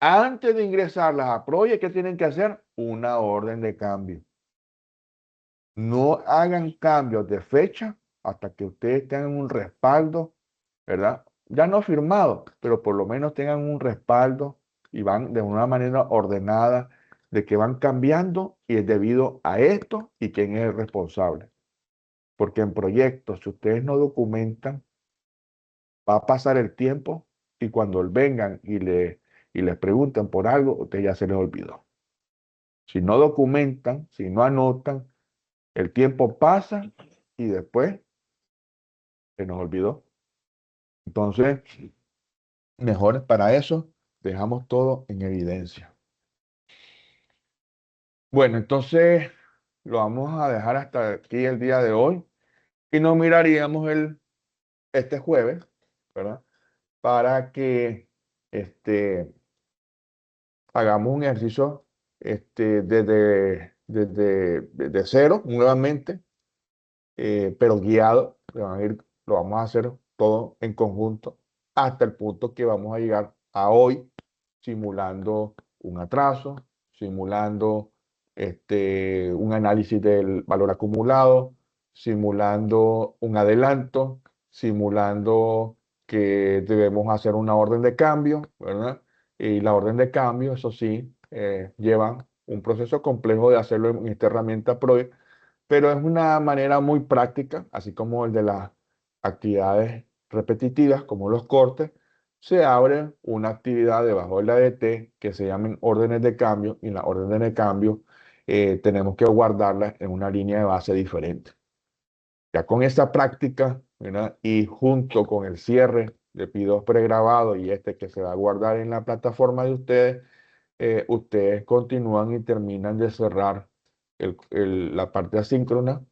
antes de ingresarlas a Project, ¿qué tienen que hacer? Una orden de cambio. No hagan cambios de fecha hasta que ustedes tengan un respaldo, ¿verdad? Ya no firmado, pero por lo menos tengan un respaldo y van de una manera ordenada de que van cambiando y es debido a esto y quién es el responsable. Porque en proyectos, si ustedes no documentan, va a pasar el tiempo y cuando vengan y les pregunten por algo, a ustedes ya se les olvidó. Si no documentan, si no anotan, el tiempo pasa y después se nos olvidó. Entonces, mejor para eso, dejamos todo en evidencia. Bueno, entonces lo vamos a dejar hasta aquí el día de hoy y nos miraríamos este jueves, ¿verdad? Para que hagamos un ejercicio desde cero nuevamente, pero guiado. Lo vamos a hacer todo en conjunto hasta el punto que vamos a llegar a hoy simulando un atraso, simulando un análisis del valor acumulado, simulando un adelanto, simulando que debemos hacer una orden de cambio, ¿verdad? Y la orden de cambio, eso sí, lleva un proceso complejo de hacerlo en esta herramienta Project, pero es una manera muy práctica, así como el de las actividades repetitivas, como los cortes. Se abre una actividad debajo de la DT que se llaman órdenes de cambio, y en las órdenes de cambio tenemos que guardarlas en una línea de base diferente. Ya con esa práctica, ¿verdad? Y junto con el cierre de P2 pregrabado y que se va a guardar en la plataforma de ustedes, ustedes continúan y terminan de cerrar la parte asíncrona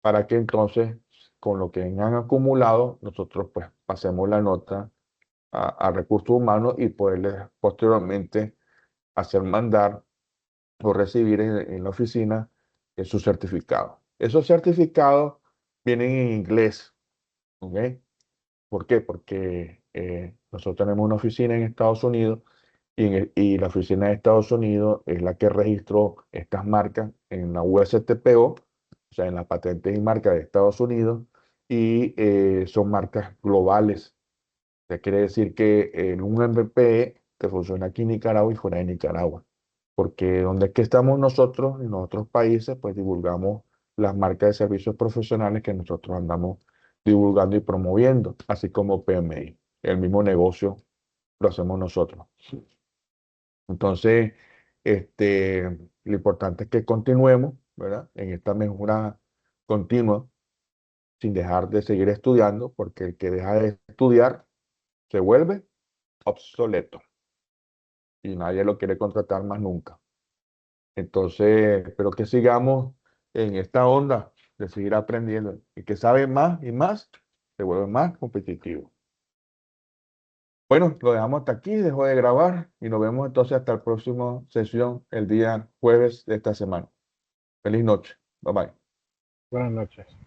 para que entonces, con lo que han acumulado, nosotros pues pasemos la nota a recursos humanos y poderles posteriormente hacer mandar o recibir en la oficina su certificado. Esos certificados vienen en inglés, ¿ok? ¿Por qué? Porque nosotros tenemos una oficina en Estados Unidos y la oficina de Estados Unidos es la que registró estas marcas en la USTPO, o sea, en la patente y marca de Estados Unidos, y son marcas globales. O sea, quiere decir que un MVP te funciona aquí en Nicaragua y fuera de Nicaragua. Porque donde es que estamos nosotros, en otros países, pues divulgamos las marcas de servicios profesionales que nosotros andamos divulgando y promoviendo, así como PMI. El mismo negocio lo hacemos nosotros. Entonces, lo importante es que continuemos, ¿verdad? En esta mejora continua, sin dejar de seguir estudiando, porque el que deja de estudiar se vuelve obsoleto y nadie lo quiere contratar más nunca. Entonces, espero que sigamos en esta onda de seguir aprendiendo. Y que sabe más y más, se vuelve más competitivo. Bueno, lo dejamos hasta aquí, dejo de grabar y nos vemos entonces hasta la próxima sesión el día jueves de esta semana. Feliz noche. Bye bye. Buenas noches.